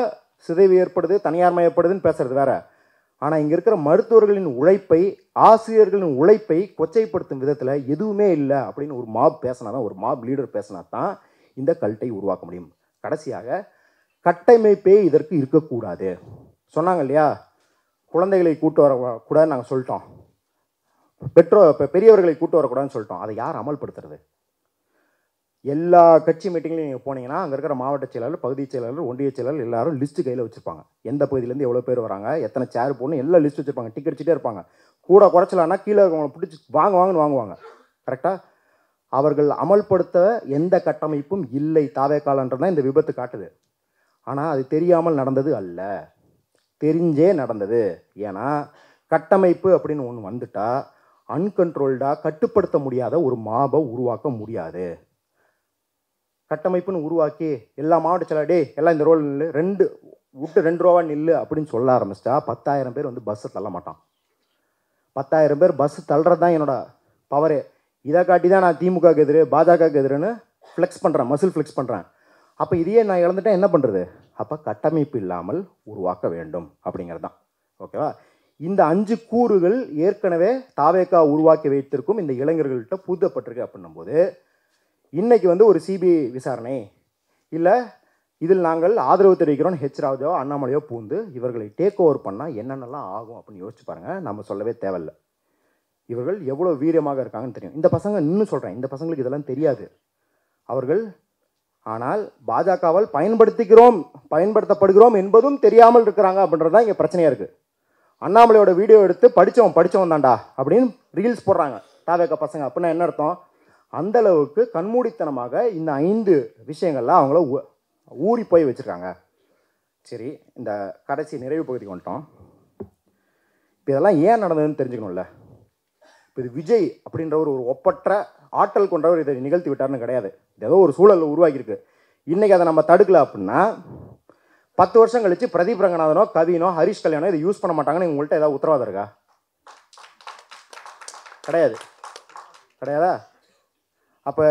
சிதைவு ஏற்படுது, தனியார் மயப்படுதுன்னு பேசுறது வேற. ஆனால் இங்கே இருக்கிற மருத்துவர்களின் உழைப்பை, ஆசிரியர்களின் உழைப்பை கொச்சைப்படுத்தும் விதத்தில் எதுவுமே இல்லை அப்படின்னு ஒரு மாப் பேசினா தான், ஒரு மாப் லீடர் பேசினா தான் இந்த கல்ட்டை உருவாக்க முடியும். கடைசியாக கட்டமைப்பே இதற்கு இருக்கக்கூடாது. சொன்னாங்க இல்லையா, குழந்தைகளை கூட்டு வரக்கூடாதுன்னு நாங்கள் சொல்லிட்டோம், பெரியவர்களை கூட்டு வரக்கூடாதுன்னு சொல்லிட்டோம். அதை யார் அமல்படுத்துறது? எல்லா கட்சி மீட்டிங்லையும் நீங்கள் போனீங்கன்னா அங்கே இருக்கிற மாவட்ட செயலாளர், பகுதி செயலாளர், ஒன்றிய செயலாளர் எல்லாரும் லிஸ்ட்டு கையில் வச்சுருப்பாங்க. எந்த பகுதியிலேருந்து எவ்வளோ பேர் வராங்க, எத்தனை சேர் போடணும், எல்லாம் லிஸ்ட் வச்சுருப்பாங்க. டிக்கெட் அடிச்சுட்டே இருப்பாங்க. கூட குறைச்சலான்னா கீழே இருக்கவங்களை பிடிச்சி வாங்குன்னு வாங்குவாங்க. கரெக்டாக? அவர்கள் அமல்படுத்த எந்த கட்டமைப்பும் இல்லை தாவேக்காலன்றதான் இந்த விபத்து காட்டுது. ஆனால் அது தெரியாமல் நடந்தது அல்ல, தெரிஞ்சே நடந்தது. ஏன்னா கட்டமைப்பு அப்படின்னு ஒன்று வந்துட்டா அன்கண்ட்ரோல்டாக கட்டுப்படுத்த முடியாத ஒரு மாபை உருவாக்க முடியாது. கட்டமைப்புன்னு உருவாக்கி எல்லா மாவட்ட செயலாளர் எல்லாம் இந்த ரோல் நில்லு, 2 ரூபா நில்லு அப்படின்னு சொல்ல ஆரம்பிச்சிட்டா 10,000 பேர் வந்து பஸ்ஸை தள்ள மாட்டான். 10,000 பேர் பஸ் தள்ளுறது தான் என்னோட பவரே. இதை காட்டி தான் நான் திமுகவுக்கு எதிரு, பாஜகவுக்கு எதிர்னு ஃப்ளெக்ஸ் பண்ணுறேன், மசில் ஃப்ளெக்ஸ் பண்ணுறேன். அப்போ இதையே நான் இழந்துட்டேன், என்ன பண்ணுறது? அப்போ கட்டமைப்பு இல்லாமல் உருவாக்க வேண்டும் அப்படிங்கிறது தான். ஓகேவா? இந்த 5 கூறுகள் ஏற்கனவே தாவேக்கா உருவாக்கி வைத்திருக்கும் இந்த இளைஞர்கள்ட்ட பூத்தப்பட்டிருக்கு அப்படின்னும்போது, இன்றைக்கி வந்து ஒரு சிபிஐ விசாரணை இல்லை, இதில் நாங்கள் ஆதரவு தெரிவிக்கிறோம் ஹெச் ராஜாவோ அண்ணாமலையோ பூந்து இவர்களை டேக் ஓவர் பண்ணால் என்னென்னலாம் ஆகும் அப்படின்னு யோசிச்சு பாருங்கள். நம்ம சொல்லவே தேவையில்லை. இவர்கள் எவ்வளோ வீரியமாக இருக்காங்கன்னு தெரியும். இந்த பசங்க இன்னும் சொல்கிறேன், இந்த பசங்களுக்கு இதெல்லாம் தெரியாது. அவர்கள் ஆனால் பாஜகவால் பயன்படுத்தப்படுகிறோம் என்பதும் தெரியாமல் இருக்கிறாங்க அப்படின்றது தான் இங்கே பிரச்சனையாக இருக்குது. அண்ணாமலையோட வீடியோ எடுத்து படித்தவன் தாண்டா அப்படின்னு ரீல்ஸ் போடுறாங்க தாவேக்கா பசங்க. அப்படின்னா என்ன அர்த்தம்? அந்தளவுக்கு கண்மூடித்தனமாக இந்த 5 விஷயங்கள்லாம் அவங்கள ஊறி போய் வச்சுருக்காங்க. சரி, இந்த கடைசி நிறைவு பகுதிக்கு வந்துட்டோம். இப்போ இதெல்லாம் ஏன் நடந்ததுன்னு தெரிஞ்சுக்கணும்ல. இப்போ இது விஜய் அப்படின்றவர் ஒரு ஒப்பற்ற ஆற்றல் கொண்டவர் இதை நிகழ்த்தி விட்டார்னு கிடையாது. இது ஏதோ ஒரு சூழலில் உருவாக்கியிருக்கு. இன்றைக்கி அதை நம்ம தடுக்கல அப்படின்னா 10 வருஷம் கழிச்சு பிரதீப் ரங்கநாதனோ, கவினோ, ஹரிஷ் கல்யாணோ இதை யூஸ் பண்ண மாட்டாங்கன்னு உங்கள்கிட்ட ஏதாவது உத்தரவாதம் இருக்கா? கிடையாதா? அப்போ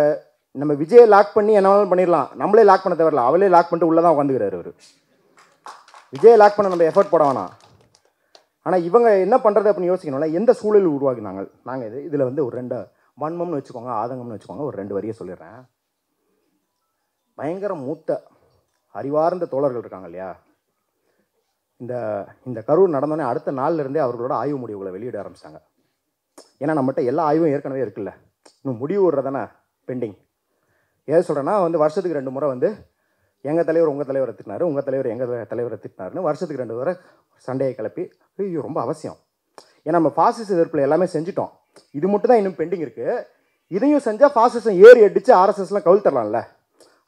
நம்ம விஜயை லாக் பண்ணி என்ன வேணாலும் பண்ணிடலாம், நம்மளே லாக் பண்ண தேவையில்ல, அவளே லாக் பண்ணிட்டு உள்ளே தான் உட்காந்துக்கிறாரு அவர். விஜய் லாக் பண்ண நம்ம எஃபர்ட் போட வேணாம். ஆனால் இவங்க என்ன பண்ணுறது அப்படின்னு யோசிக்கணும்ல. எந்த சூழல் உருவாக்கினாங்க நாங்கள் இதில் வந்து ஒரு 2 வன்மம்னு வச்சுக்கோங்க, ஆதங்கம்னு வச்சுக்கோங்க, ஒரு 2 வரியை சொல்லிடுறேன். பயங்கர மூத்த அறிவார்ந்த தோழர்கள் இருக்காங்க இல்லையா, இந்த கரூர் நடந்தோடனே அடுத்த நாள்லேருந்தே அவர்களோட ஆய்வு முடிவுகளை வெளியிட ஆரம்பிச்சிட்டாங்க. ஏன்னா நம்மகிட்ட எல்லா ஆய்வும் ஏற்கனவே இருக்குல்ல, இன்னும் முடிவு விடுறதானே பெண்டிங். ஏது சொல்கிறேன்னா வந்து வருஷத்துக்கு 2 முறை வந்து எங்கள் தலைவர் உங்கள் தலைவரை திட்டினாரு, உங்கள் தலைவர் எங்கள் தலைவரை திட்டினாருன்னு வருஷத்துக்கு 2 முறை சண்டையை கிளப்பி ஐயோ ரொம்ப அவசியம். ஏன்னா நம்ம ஃபாசிச எதிர்ப்பில் எல்லாமே செஞ்சுட்டோம், இது மட்டும் தான் இன்னும் பெண்டிங் இருக்குது. இதையும் செஞ்சால் ஃபாசிசம் ஏறி அடித்து ஆர்எஸ்எஸ்லாம் கவிழ்த்தரலாம்ல.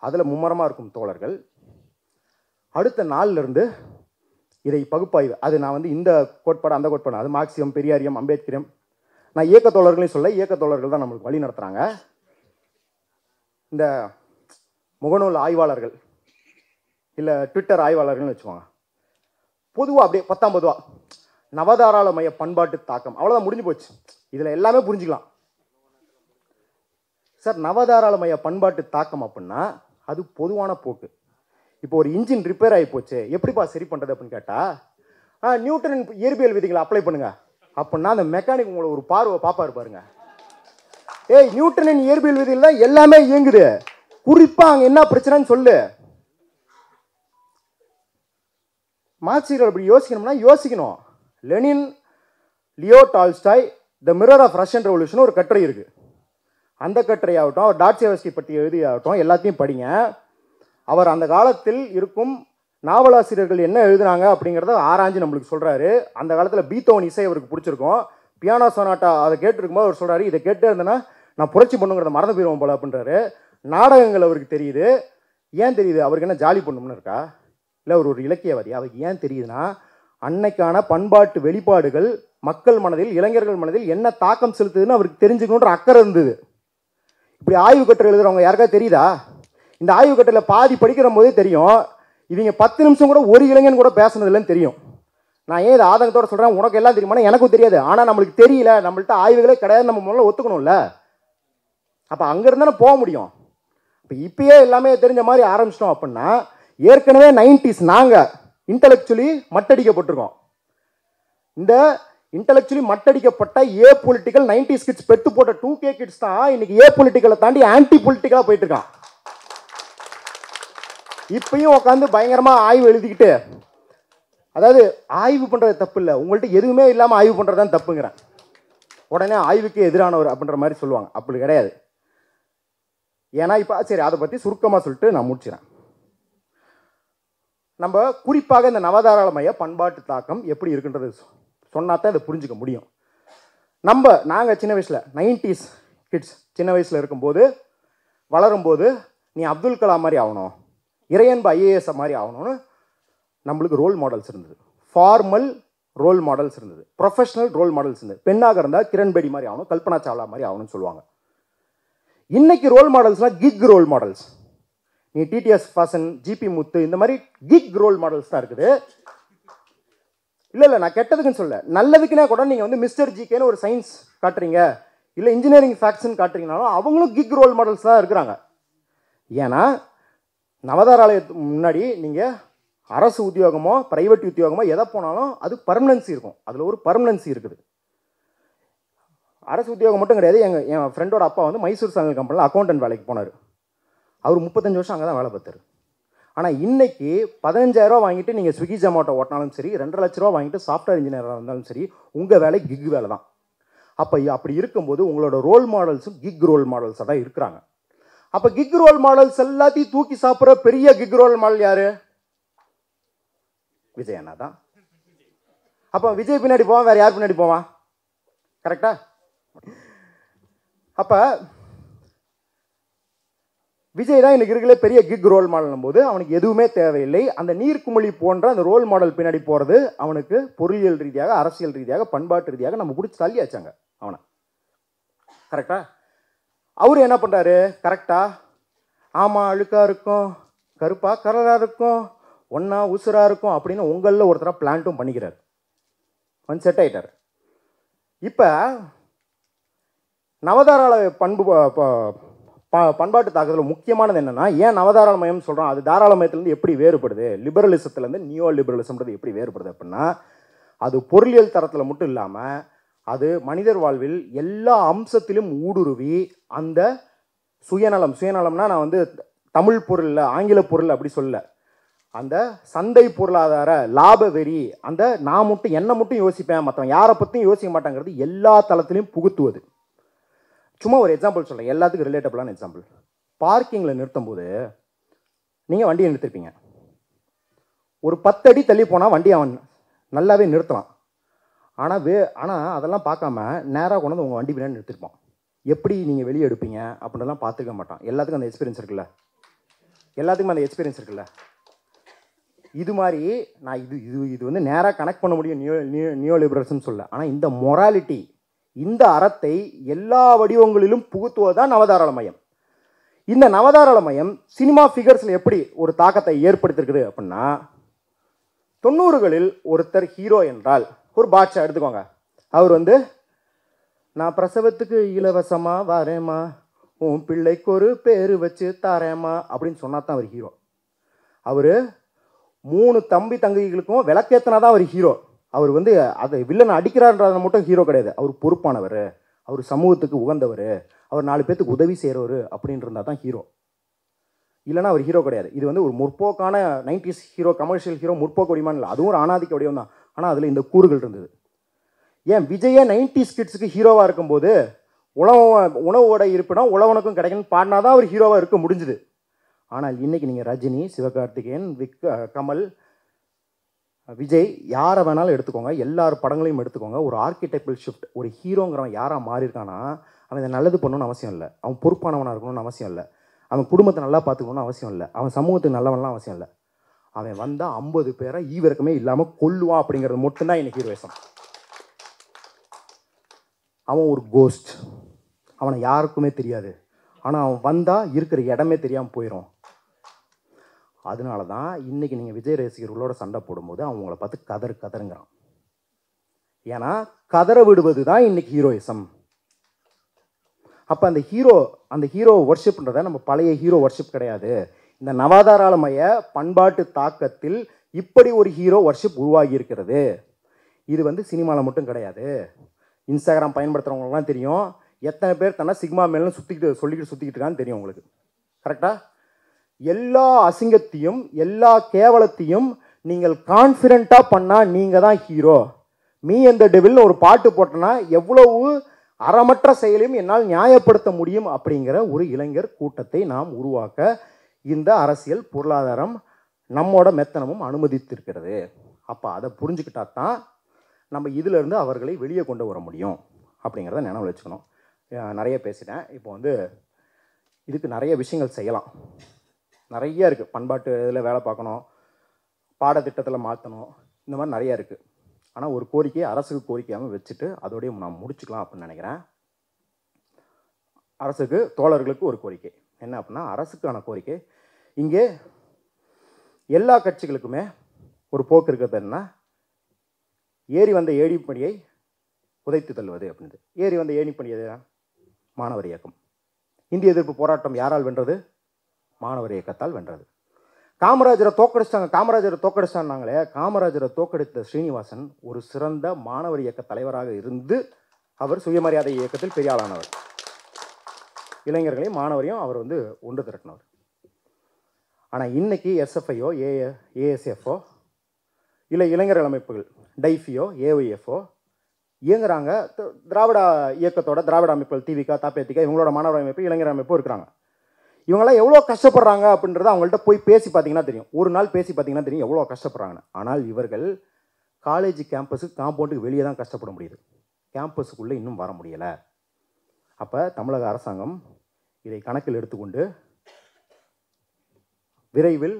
அதில் மும்மரமாக இருக்கும் தோழர்கள். அடுத்த நாள்லேருந்து இதை பகுப்பாய்வு, அது நான் வந்து இந்த கோட்பாடு அந்த கோட்பாடு, அது மார்க்சியம், பெரியாரியம், அம்பேத்கரியம், நான் இயக்க தோழர்களையும் சொல்ல, இயக்க தோழர்கள் தான் நம்மளுக்கு வழி நடத்துகிறாங்க. இந்த முகநூல் ஆய்வாளர்கள் இல்லை ட்விட்டர் ஆய்வாளர்கள்னு வச்சுக்கோங்க, பொதுவாக அப்படியே 10ஆம் பொதுவாக நவதாராளமய பண்பாட்டு தாக்கம், அவ்வளோதான் முடிஞ்சு போச்சு. இதில் எல்லாமே புரிஞ்சுக்கலாம் சார். நவதாராளமய பண்பாட்டு தாக்கம் அப்படின்னா அது பொதுவான போக்கு. இப்போ ஒரு இன்ஜின் ரிப்பேர் ஆகி போச்சு, எப்படிப்பா சரி பண்ணுறது அப்படின்னு கேட்டால் நியூட்டன் இயற்பியல் விதிகளை அப்ளை பண்ணுங்க அப்படின்னா அந்த மெக்கானிக் உங்களை ஒரு பார்ப்பாரு பாருங்க. ஏய், நியூட்டனின் இயற்பியல் விதியில் தான் எல்லாமே இயங்குது, குறிப்பாக அங்கே என்ன பிரச்சனைன்னு சொல்லு. மார்க்சியர்கள் அப்படி யோசிக்கணும்னா யோசிக்கணும். Lenin, Leo Tolstoy, the mirror of Russian revolution ஒரு கட்டுரை இருக்குது. அந்த கட்டுரையாகட்டும், அவர் டாட்சேவஸ்கி பற்றி எழுதியாகட்டும், எல்லாத்தையும் படிங்க. அவர் அந்த காலத்தில் இருக்கும் நாவலாசிரியர்கள் என்ன எழுதுனாங்க அப்படிங்கிறத ஆராய்ஞ்சு நம்மளுக்கு சொல்கிறாரு. அந்த காலத்தில் பீத்தோவன் இசை அவருக்கு பிடிச்சிருக்கும், பியானோ சொனாட்டா அதை கேட்டுருக்கும்போது அவர் சொல்கிறாரு, இதை கேட்டே இருந்தேன்னா நான் புரட்சி பண்ணுங்கிறத மறந்து போயிடுவோம் போல அப்படின்றாரு. நாடகங்கள் அவருக்கு தெரியுது. ஏன் தெரியுது? அவருக்கு என்ன ஜாலி பண்ணணும்னு இருக்கா? இல்லை அவர் ஒரு இலக்கியவாதி. அவருக்கு ஏன் தெரியுதுன்னா அன்னைக்கான பண்பாட்டு வெளிப்பாடுகள் மக்கள் மனதில், இளைஞர்கள் மனதில் என்ன தாக்கம் செலுத்துதுன்னு அவருக்கு தெரிஞ்சுக்கணுன்ற அக்கறை இருந்தது. இப்படி ஆய்வு கட்டுரை எழுதுறவங்க யாருக்கா தெரியுதா? இந்த ஆய்வு கட்டுரையில் பாதி படிக்கிற போதே தெரியும் இவங்க 10 நிமிஷம் கூட ஒரு இளைஞன் கூட பேசுனதுலன்னு தெரியும். நான் ஏன் இதை ஆதங்கத்தோடு சொல்கிறேன், உனக்கு எல்லாம் தெரியுமானா எனக்கும் தெரியாது. ஆனால் நம்மளுக்கு தெரியல, நம்மள்ட்ட ஆய்வுகளே கிடையாது, நம்ம முதல்ல ஒத்துக்கணும்ல. அப்போ அங்கேருந்து போக முடியும். இப்பயே எல்லாமே தெரிஞ்ச மாதிரி ஆரம்பிச்சிட்டோம் அப்படின்னா ஏற்கனவே 90s நாங்கள் இன்டலெக்சுவலி மட்டடிக்கப்பட்டிருக்கோம். இந்த இன்டலெக்சுவலி மட்டடிக்கப்பட்ட ஏ பொலிட்டிக்கல் 90s கிட்ஸ் பெத்து போட்ட 2K கிட்ஸ் தான் இன்னைக்கு ஏ பொலிட்டிக்கலை தாண்டி ஆன்டி பொலிட்டிக்கலாக போயிட்டு இருக்கான். இப்பயும் உட்காந்து பயங்கரமாக ஆய்வு எழுதிக்கிட்டு, அதாவது ஆய்வு பண்ணுறது தப்பு இல்லை, உங்கள்கிட்ட எதுவுமே இல்லாமல் ஆய்வு பண்ணுறது தான் தப்புங்கிறேன். உடனே ஆய்வுக்கு எதிரானவர் அப்படின்ற மாதிரி சொல்லுவாங்க. அப்படி கிடையாது. ஏன்னா இப்போ சரி, அதை பற்றி சுருக்கமாக சொல்லிட்டு நான் முடிச்சிடறேன். நம்ம குறிப்பாக இந்த நவதாராளமய பண்பாட்டு தாக்கம் எப்படி இருக்குன்றது சொன்னால் தான் இதை புரிஞ்சுக்க முடியும். நாங்கள் சின்ன வயசில் 90s கிட்ஸ் சின்ன வயசில் இருக்கும்போது, வளரும்போது நீ அப்துல் கலாம் மாதிரி ஆகணும், இறையன்பு IAS மாதிரி ஆகணும்னு நம்மளுக்கு ரோல் மாடல்ஸ் இருந்தது. ஃபார்மல் ரோல் மாடல்ஸ் இருந்தது, ப்ரொஃபஷனல் ரோல் மாடல்ஸ் இருந்தது. பெண்ணாக இருந்தால் கிரண் பேடி மாதிரி ஆகணும், கல்பனா சாவ்லா மாதிரி ஆகணும்னு சொல்லுவாங்க. இன்னைக்கு ரோல் மாடல்ஸ்லாம் கிக் ரோல் மாடல்ஸ். நீ TTS வாசன், GP முத்து, இந்த மாதிரி கிக் ரோல் மாடல்ஸ் தான் இருக்குது. இல்லை நான் கெட்டதுக்குன்னு சொல்ல, நல்லதுக்குன்னா கூட நீங்கள் வந்து மிஸ்டர் ஜிகேன்னு ஒரு சயின்ஸ் காட்டுறீங்க, இல்லை இன்ஜினியரிங் ஃபேக்ட்ஸ்ன்னு காட்டுறீங்கனாலும் அவங்களும் கிக் ரோல் மாடல்ஸ் தான் இருக்கிறாங்க. ஏன்னா நவதாராலயத்துக்கு முன்னாடி நீங்கள் அரசு உத்தியோகமோ பிரைவேட் உத்தியோகமோ எதை போனாலும் அது பர்மனன்சி இருக்கும். அதில் ஒரு பர்மனன்சி இருக்குது. அரசு உத்தியோகம் மட்டும் கிடையாது. என் ஃப்ரெண்டோட அப்பா வந்து மைசூர் சானல் கம்பெனியில் அக்கௌண்டன்ட் வேலைக்கு போனார். அவர் 35 வருஷம் அங்கே தான் வேலை பார்த்தார். ஆனால் இன்னைக்கு 15,000 ரூபா வாங்கிட்டு நீங்கள் ஸ்விக்கி ஜொமேட்டோ ஓட்டினாலும் சரி, 2 லட்ச ரூபா வாங்கிட்டு சாஃப்ட்வேர் இன்ஜினியராக இருந்தாலும் சரி, உங்கள் வேலை கிக் வேலை தான். அப்படி இருக்கும்போது உங்களோட ரோல் மாடல்ஸும் கிக் ரோல் மாடல்ஸாக தான் இருக்கிறாங்க. அப்போ கிக் ரோல் மாடல்ஸ் எல்லாத்தையும் தூக்கி சாப்பிட்ற பெரிய கிக் ரோல் மாடல் யாரு? விஜய் அண்ணா தான். அப்போ விஜய் பின்னாடி போவான், வேற யார் பின்னாடி போவான்? கரெக்டா? அப்போ விஜய் தான் இன்னைக்கு இருக்கிற பெரிய கிக் ரோல் மாடல் போது அவனுக்கு எதுவுமே தேவையில்லை. அந்த நீர்க்குமிழி போன்ற அந்த ரோல் மாடல் பின்னாடி போகிறது அவனுக்கு பொருளியல் ரீதியாக, அரசியல் ரீதியாக, பண்பாட்டு ரீதியாக நம்ம பிடிச்சி தள்ளியாச்சாங்க அவனை. கரெக்டா? அவரு என்ன பண்ணுறாரு? கரெக்டா, ஆமாம் அழுக்காக இருக்கும், கருப்பா கலராக இருக்கும், ஒன்றா உசுராக இருக்கும் அப்படின்னு உங்களில் ஒருத்தராக பிளான்ட்டும் பண்ணிக்கிறார். வந்து செட் ஆகிட்டார். இப்போ நவதாராள பண்பாட்டு தாக்கத்தில் முக்கியமானது என்னென்னா, ஏன் நவதாராளமயம் சொல்கிறோம், அது தாராளமயத்துலேருந்து எப்படி வேறுபடுது, லிபரலிசத்துலேருந்து நியோ லிபரலிசம்ன்றது எப்படி வேறுபடுது அப்படின்னா, அது பொருளியல் தரத்தில் மட்டும் இல்லாமல் அது மனிதர் வாழ்வில் எல்லா அம்சத்திலும் ஊடுருவி அந்த சுயநலம்னா நான் வந்து தமிழ் பொருள் ஆங்கில பொருள் அப்படி சொல்ல, அந்த சந்தை பொருளாதார லாப வெறி, அந்த நான் மட்டும் என்னை மட்டும் யோசிப்பேன், மற்றவன் யாரை பற்றியும் யோசிக்க மாட்டாங்கிறது எல்லா தளத்திலையும் புகுத்துவது. சும்மா ஒரு எக்ஸாம்பிள் சொல்கிறேன், எல்லாத்துக்கும் ரிலேட்டபிளான எக்ஸாம்பிள். பார்க்கிங்கில் நிறுத்தும் போது நீங்கள் வண்டியை நிறுத்திருப்பீங்க, ஒரு 10 அடி தள்ளி போனால் வண்டி அவன் நல்லாவே நிறுத்தலாம். ஆனால் அதெல்லாம் பார்க்காம நேராக கொண்டு வந்து உங்கள் வண்டி பின்னாடி நிறுத்திருப்பான். எப்படி நீங்கள் வெளியே எடுப்பீங்க அப்படின்லாம் பார்த்துக்க மாட்டான். எல்லாத்துக்கும் அந்த எக்ஸ்பீரியன்ஸ் இருக்குல்ல, எல்லாத்துக்கும் அந்த எக்ஸ்பீரியன்ஸ் இருக்குல்ல. இது மாதிரி நான் இது வந்து நேராக கனெக்ட் பண்ண முடியும் நியோ லிபரல்ஸ்னு சொல்ல. ஆனால் இந்த மொராலிட்டி, இந்த அறத்தை எல்லா வடிவங்களிலும் புகுத்துவதுதான் நவதாராளமயம். இந்த நவதாராளமயம் சினிமா ஃபிகர்ஸில் எப்படி ஒரு தாக்கத்தை ஏற்படுத்திருக்குது அப்படின்னா, 90களில் ஒருத்தர் ஹீரோ என்றால், ஒரு பாட்ஷா எடுத்துக்கோங்க, அவர் வந்து நான் பிரசவத்துக்கு இலவசமாக வரேம்மா, உன் பிள்ளைக்கு ஒரு பேர் வச்சு தரேம்மா அப்படின்னு சொன்னா தான் அவர் ஹீரோ. அவர் 3 தம்பி தங்கைகளுக்கும் விளக்கேற்றினா தான் அவர் ஹீரோ. அவர் வந்து அதை வில்லனை அடிக்கிறார்ன்றதை மட்டும் ஹீரோ கிடையாது. அவர் பொறுப்பானவர், அவர் சமூகத்துக்கு உகந்தவர், அவர் 4 பேத்துக்கு உதவி செய்கிறவர் அப்படின்னு இருந்தால் தான் ஹீரோ. இல்லைனா அவர் ஹீரோ கிடையாது. இது வந்து ஒரு முற்போக்கான 90s ஹீரோ, கமர்ஷியல் ஹீரோ, முற்போக்கு வடிவம் இல்லை, அதுவும் ஒரு ஆணாதிக்க வடிவம் தான். ஆனால் அதில் இந்த கூறுகள் இருந்தது. ஏன் விஜயே 90s கிட்ஸுக்கு ஹீரோவாக இருக்கும்போது உணவோட இருப்பிடம் உழவனுக்கும் கிடைக்குன்னு பாடினா தான் அவர் ஹீரோவாக இருக்க முடிஞ்சுது. ஆனால் இன்றைக்கி நீங்கள் ரஜினி, சிவகார்த்திகேயன், கமல், விஜய் யாரை வேணாலும் எடுத்துக்கோங்க, எல்லார் படங்களையும் எடுத்துக்கோங்க, ஒரு ஆர்கிடெக்டல் ஷிஃப்ட். ஒரு ஹீரோங்கிறவன் யாராக மாறியிருக்கானா, அவன் இதை நல்லது பண்ணணும்னு அவசியம் இல்லை, அவன் பொறுப்பானவனாக இருக்கணும்னு அவசியம் இல்லை, அவன் குடும்பத்தை நல்லா பார்த்துக்கணும்னு அவசியம் இல்லை, அவன் சமூகத்துக்கு நல்லவன்லாம் அவசியம் இல்லை. அவன் வந்தால் 50 பேரை ஈவிரக்கமே இல்லாமல் கொல்லுவான் அப்படிங்கிறது மட்டும்தான் இன்னைக்கு ஹீரோயிசம். அவன் ஒரு கோஸ்ட், அவனை யாருக்குமே தெரியாது, ஆனால் அவன் வந்தால் இருக்கிற இடமே தெரியாமல் போயிடும். அதனால தான் இன்றைக்கி நீங்கள் விஜய் ரசிகர்களோட சண்டை போடும்போது அவங்கள பார்த்து கதறுங்கிறான். ஏன்னா கதற விடுவது தான் இன்றைக்கி ஹீரோயிசம். அப்போ அந்த ஹீரோ வர்ஷிப்ன்றதை நம்ம பழைய ஹீரோ வர்ஷிப் கிடையாது. இந்த நவதாராளமய பண்பாட்டு தாக்கத்தில் இப்படி ஒரு ஹீரோ வர்ஷிப் உருவாகி இருக்கிறது. இது வந்து சினிமாவில் மட்டும் கிடையாது. இன்ஸ்டாகிராம் பயன்படுத்துகிறவங்களுக்குலாம் தெரியும், எத்தனை பேர் தன்னை சிக்மா மேலும் சொல்லிக்கிட்டு சுற்றிக்கிட்டு தெரியும் உங்களுக்கு. கரெக்டாக எல்லா அசிங்கத்தையும் எல்லா கேவலத்தையும் நீங்கள் கான்ஃபிடென்ட்டாக பண்ணால் நீங்கள் தான் ஹீரோ. மீ அந்த டெவில்னு ஒரு பாட்டு போட்டோன்னா எவ்வளவு அறமற்ற செயலையும் என்னால் நியாயப்படுத்த முடியும் அப்படிங்கிற ஒரு இளைஞர் கூட்டத்தை நாம் உருவாக்க இந்த அரசியல் பொருளாதாரம் நம்மோட மெத்தனமும் அனுமதித்திருக்கிறது. அப்போ அதை புரிஞ்சுக்கிட்டா தான் நம்ம இதிலிருந்து அவர்களை வெளியே கொண்டு வர முடியும் அப்படிங்கிறத நினைவில் வச்சுக்கணும். நிறைய பேசிட்டேன். இப்போ வந்து இதுக்கு நிறைய விஷயங்கள் செய்யலாம், நிறைய இருக்குது. பண்பாட்டு இதில் வேலை பார்க்கணும், பாடத்திட்டத்தில் மாற்றணும், இந்த மாதிரி நிறையா இருக்குது. ஆனால் ஒரு கோரிக்கையை அரசுக்கு கோரிக்கையாமல் வச்சுட்டு அதோடய நான் முடிச்சுக்கலாம் அப்படின்னு நினைக்கிறேன். அரசுக்கு, தோழர்களுக்கு ஒரு கோரிக்கை என்ன அப்படின்னா, அரசுக்கான கோரிக்கை, இங்கே எல்லா கட்சிகளுக்குமே ஒரு போக்கு இருக்கிறது என்ன, ஏறி வந்த ஏணிப்படியை உதைத்து தள்ளுவது அப்படின்றது. ஏறி வந்த ஏணிப்படி எது? மாணவர் இயக்கம். இந்திய எதிர்ப்பு போராட்டம் யாரால் வென்றது? மாணவர் இயக்கத்தால் வென்றது. காமராஜரை தோக்கடிச்சாங்கனாங்களே, காமராஜரை தோக்கடித்த ஸ்ரீனிவாசன் ஒரு சிறந்த மாணவர் இயக்க தலைவராக இருந்து அவர் சுயமரியாதை இயக்கத்தில் பெரிய ஆளானவர். இளைஞர்களையும் மாணவரையும் அவர் வந்து ஒன்று திரட்டினவர். ஆனால் இன்னைக்கு எஸ்எஃப்ஐயோ ஏஎஸ்எஃப்ஓ இல்லை இளைஞர்கள் அமைப்புகள் டைஃபியோ ஏஒய்எஃப்ஓ இயங்குறாங்க. திராவிட இயக்கத்தோட திராவிட அமைப்புகள் திவிக, தாப்பேத்திக, இவங்களோட மாணவர் அமைப்பு, இளைஞர் அமைப்பு இருக்கிறாங்க. இவங்களாம் எவ்வளோ கஷ்டப்படுறாங்க அப்படின்றத அவங்கள்ட்ட போய் பேசி பார்த்தீங்கன்னா தெரியும். ஒரு நாள் பேசி பார்த்தீங்கன்னா தெரியும் எவ்வளோ கஷ்டப்படுறாங்கன்னு. ஆனால் இவர்கள் காலேஜ் கேம்பஸுக்கு காம்பவுண்டுக்கு வெளியே தான் கஷ்டப்பட முடியுது, கேம்பஸுக்குள்ளே இன்னும் வர முடியலை. அப்போ தமிழக அரசாங்கம் இதை கணக்கில் எடுத்துக்கொண்டு விரைவில்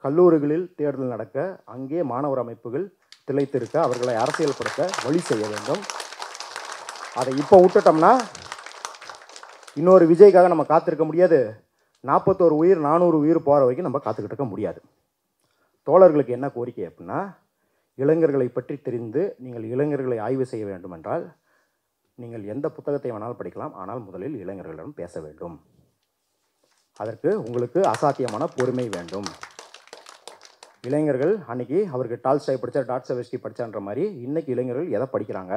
கல்லூரிகளில் தேர்தல் நடக்க, அங்கே மாணவர் அமைப்புகள் திளைத்திருக்க, அவர்களை அரசியல்படுத்த வழி செய்ய வேண்டும். அதை இப்போ விட்டுட்டோம்னா இன்னொரு விஜய்க்காக நம்ம காத்திருக்க முடியாது. 41 உயிர் 400 உயிர் போகிற வரைக்கும் நம்ம காத்துக்கிட்டு இருக்க முடியாது. தோழர்களுக்கு என்ன கோரிக்கை அப்படின்னா, இளைஞர்களை பற்றி தெரிந்து நீங்கள் இளைஞர்களை ஆய்வு செய்ய வேண்டும் என்றால் நீங்கள் எந்த புத்தகத்தை வேணாலும் படிக்கலாம், ஆனால் முதலில் இளைஞர்களிடம் பேச வேண்டும். அதற்கு உங்களுக்கு அசாத்தியமான பொறுமை வேண்டும். இளைஞர்கள் அன்னைக்கு அவருக்கு டால்ஸ்டாய் படித்தார், டாஸ்டோயெவ்ஸ்கி படித்தான்ற மாதிரி இன்றைக்கி இளைஞர்கள் எதை படிக்கிறாங்க,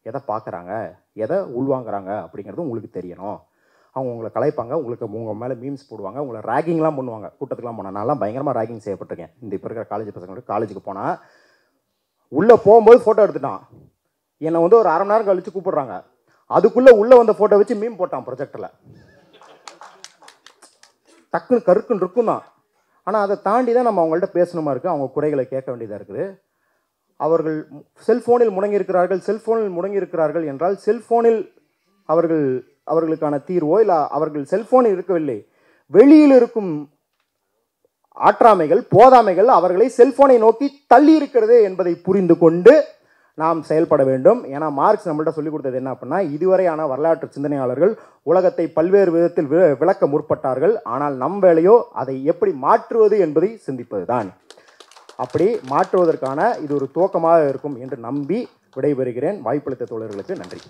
எதை பார்க்குறாங்க, எதை உள்வாங்குறாங்க அப்படிங்கிறது உங்களுக்கு தெரியணும். அவங்க உங்களை கலாய்ப்பாங்க, உங்களுக்கு உங்கள் மேலே மீம்ஸ் போடுவாங்க, உங்களை ரேகிங்லாம் பண்ணுவாங்க. கூட்டத்துக்குலாம் போனால் நான்லாம் பயங்கரமாக ரேகிங் செய்யப்பட்டிருக்கேன். இந்த இப்போ இருக்கிற காலேஜ் பசங்களுக்கு காலேஜுக்கு போனால் உள்ளே போகும்போது ஃபோட்டோ எடுத்துட்டான், என்னை வந்து ஒரு அரை மணி நேரம் கழித்து கூப்பிட்றாங்க, அதுக்குள்ளே உள்ளே வந்த ஃபோட்டோ வச்சு மீம் போட்டான் ப்ரொஜெக்டில். டக்குன்னு கருக்குன்னு இருக்கும் தான். ஆனால் அதை தாண்டி தான் நம்ம அவங்கள்ட்ட பேசணுமா இருக்குது, அவங்க குறைகளை கேட்க வேண்டியதாக இருக்குது. அவர்கள் செல்ஃபோனில் முடங்கியிருக்கிறார்கள் என்றால் செல்ஃபோனில் அவர்களுக்கான தீர்வோ இல்லை அவர்கள் செல்ஃபோனில் இருக்கவில்லை, வெளியில் இருக்கும் ஆற்றாமைகள் போதாமைகள் அவர்களை செல்ஃபோனை நோக்கி தள்ளி இருக்கிறது என்பதை புரிந்து கொண்டு நாம் செயல்பட வேண்டும். ஏன்னா மார்க்ஸ் நம்மள்ட்ட சொல்லிக் கொடுத்தது என்ன அப்படின்னா, இதுவரையான வரலாற்று சிந்தனையாளர்கள் உலகத்தை பல்வேறு விதத்தில் விளக்க முற்பட்டார்கள். ஆனால் நம் வேலையோ அதை எப்படி மாற்றுவது என்பதை சிந்திப்பது தான். அப்படி மாற்றுவதற்கான இது ஒரு துவக்கமாக இருக்கும் என்று நம்பி விடைபெறுகிறேன். வாய்ப்பளித்த தோழர்களுக்கு நன்றி.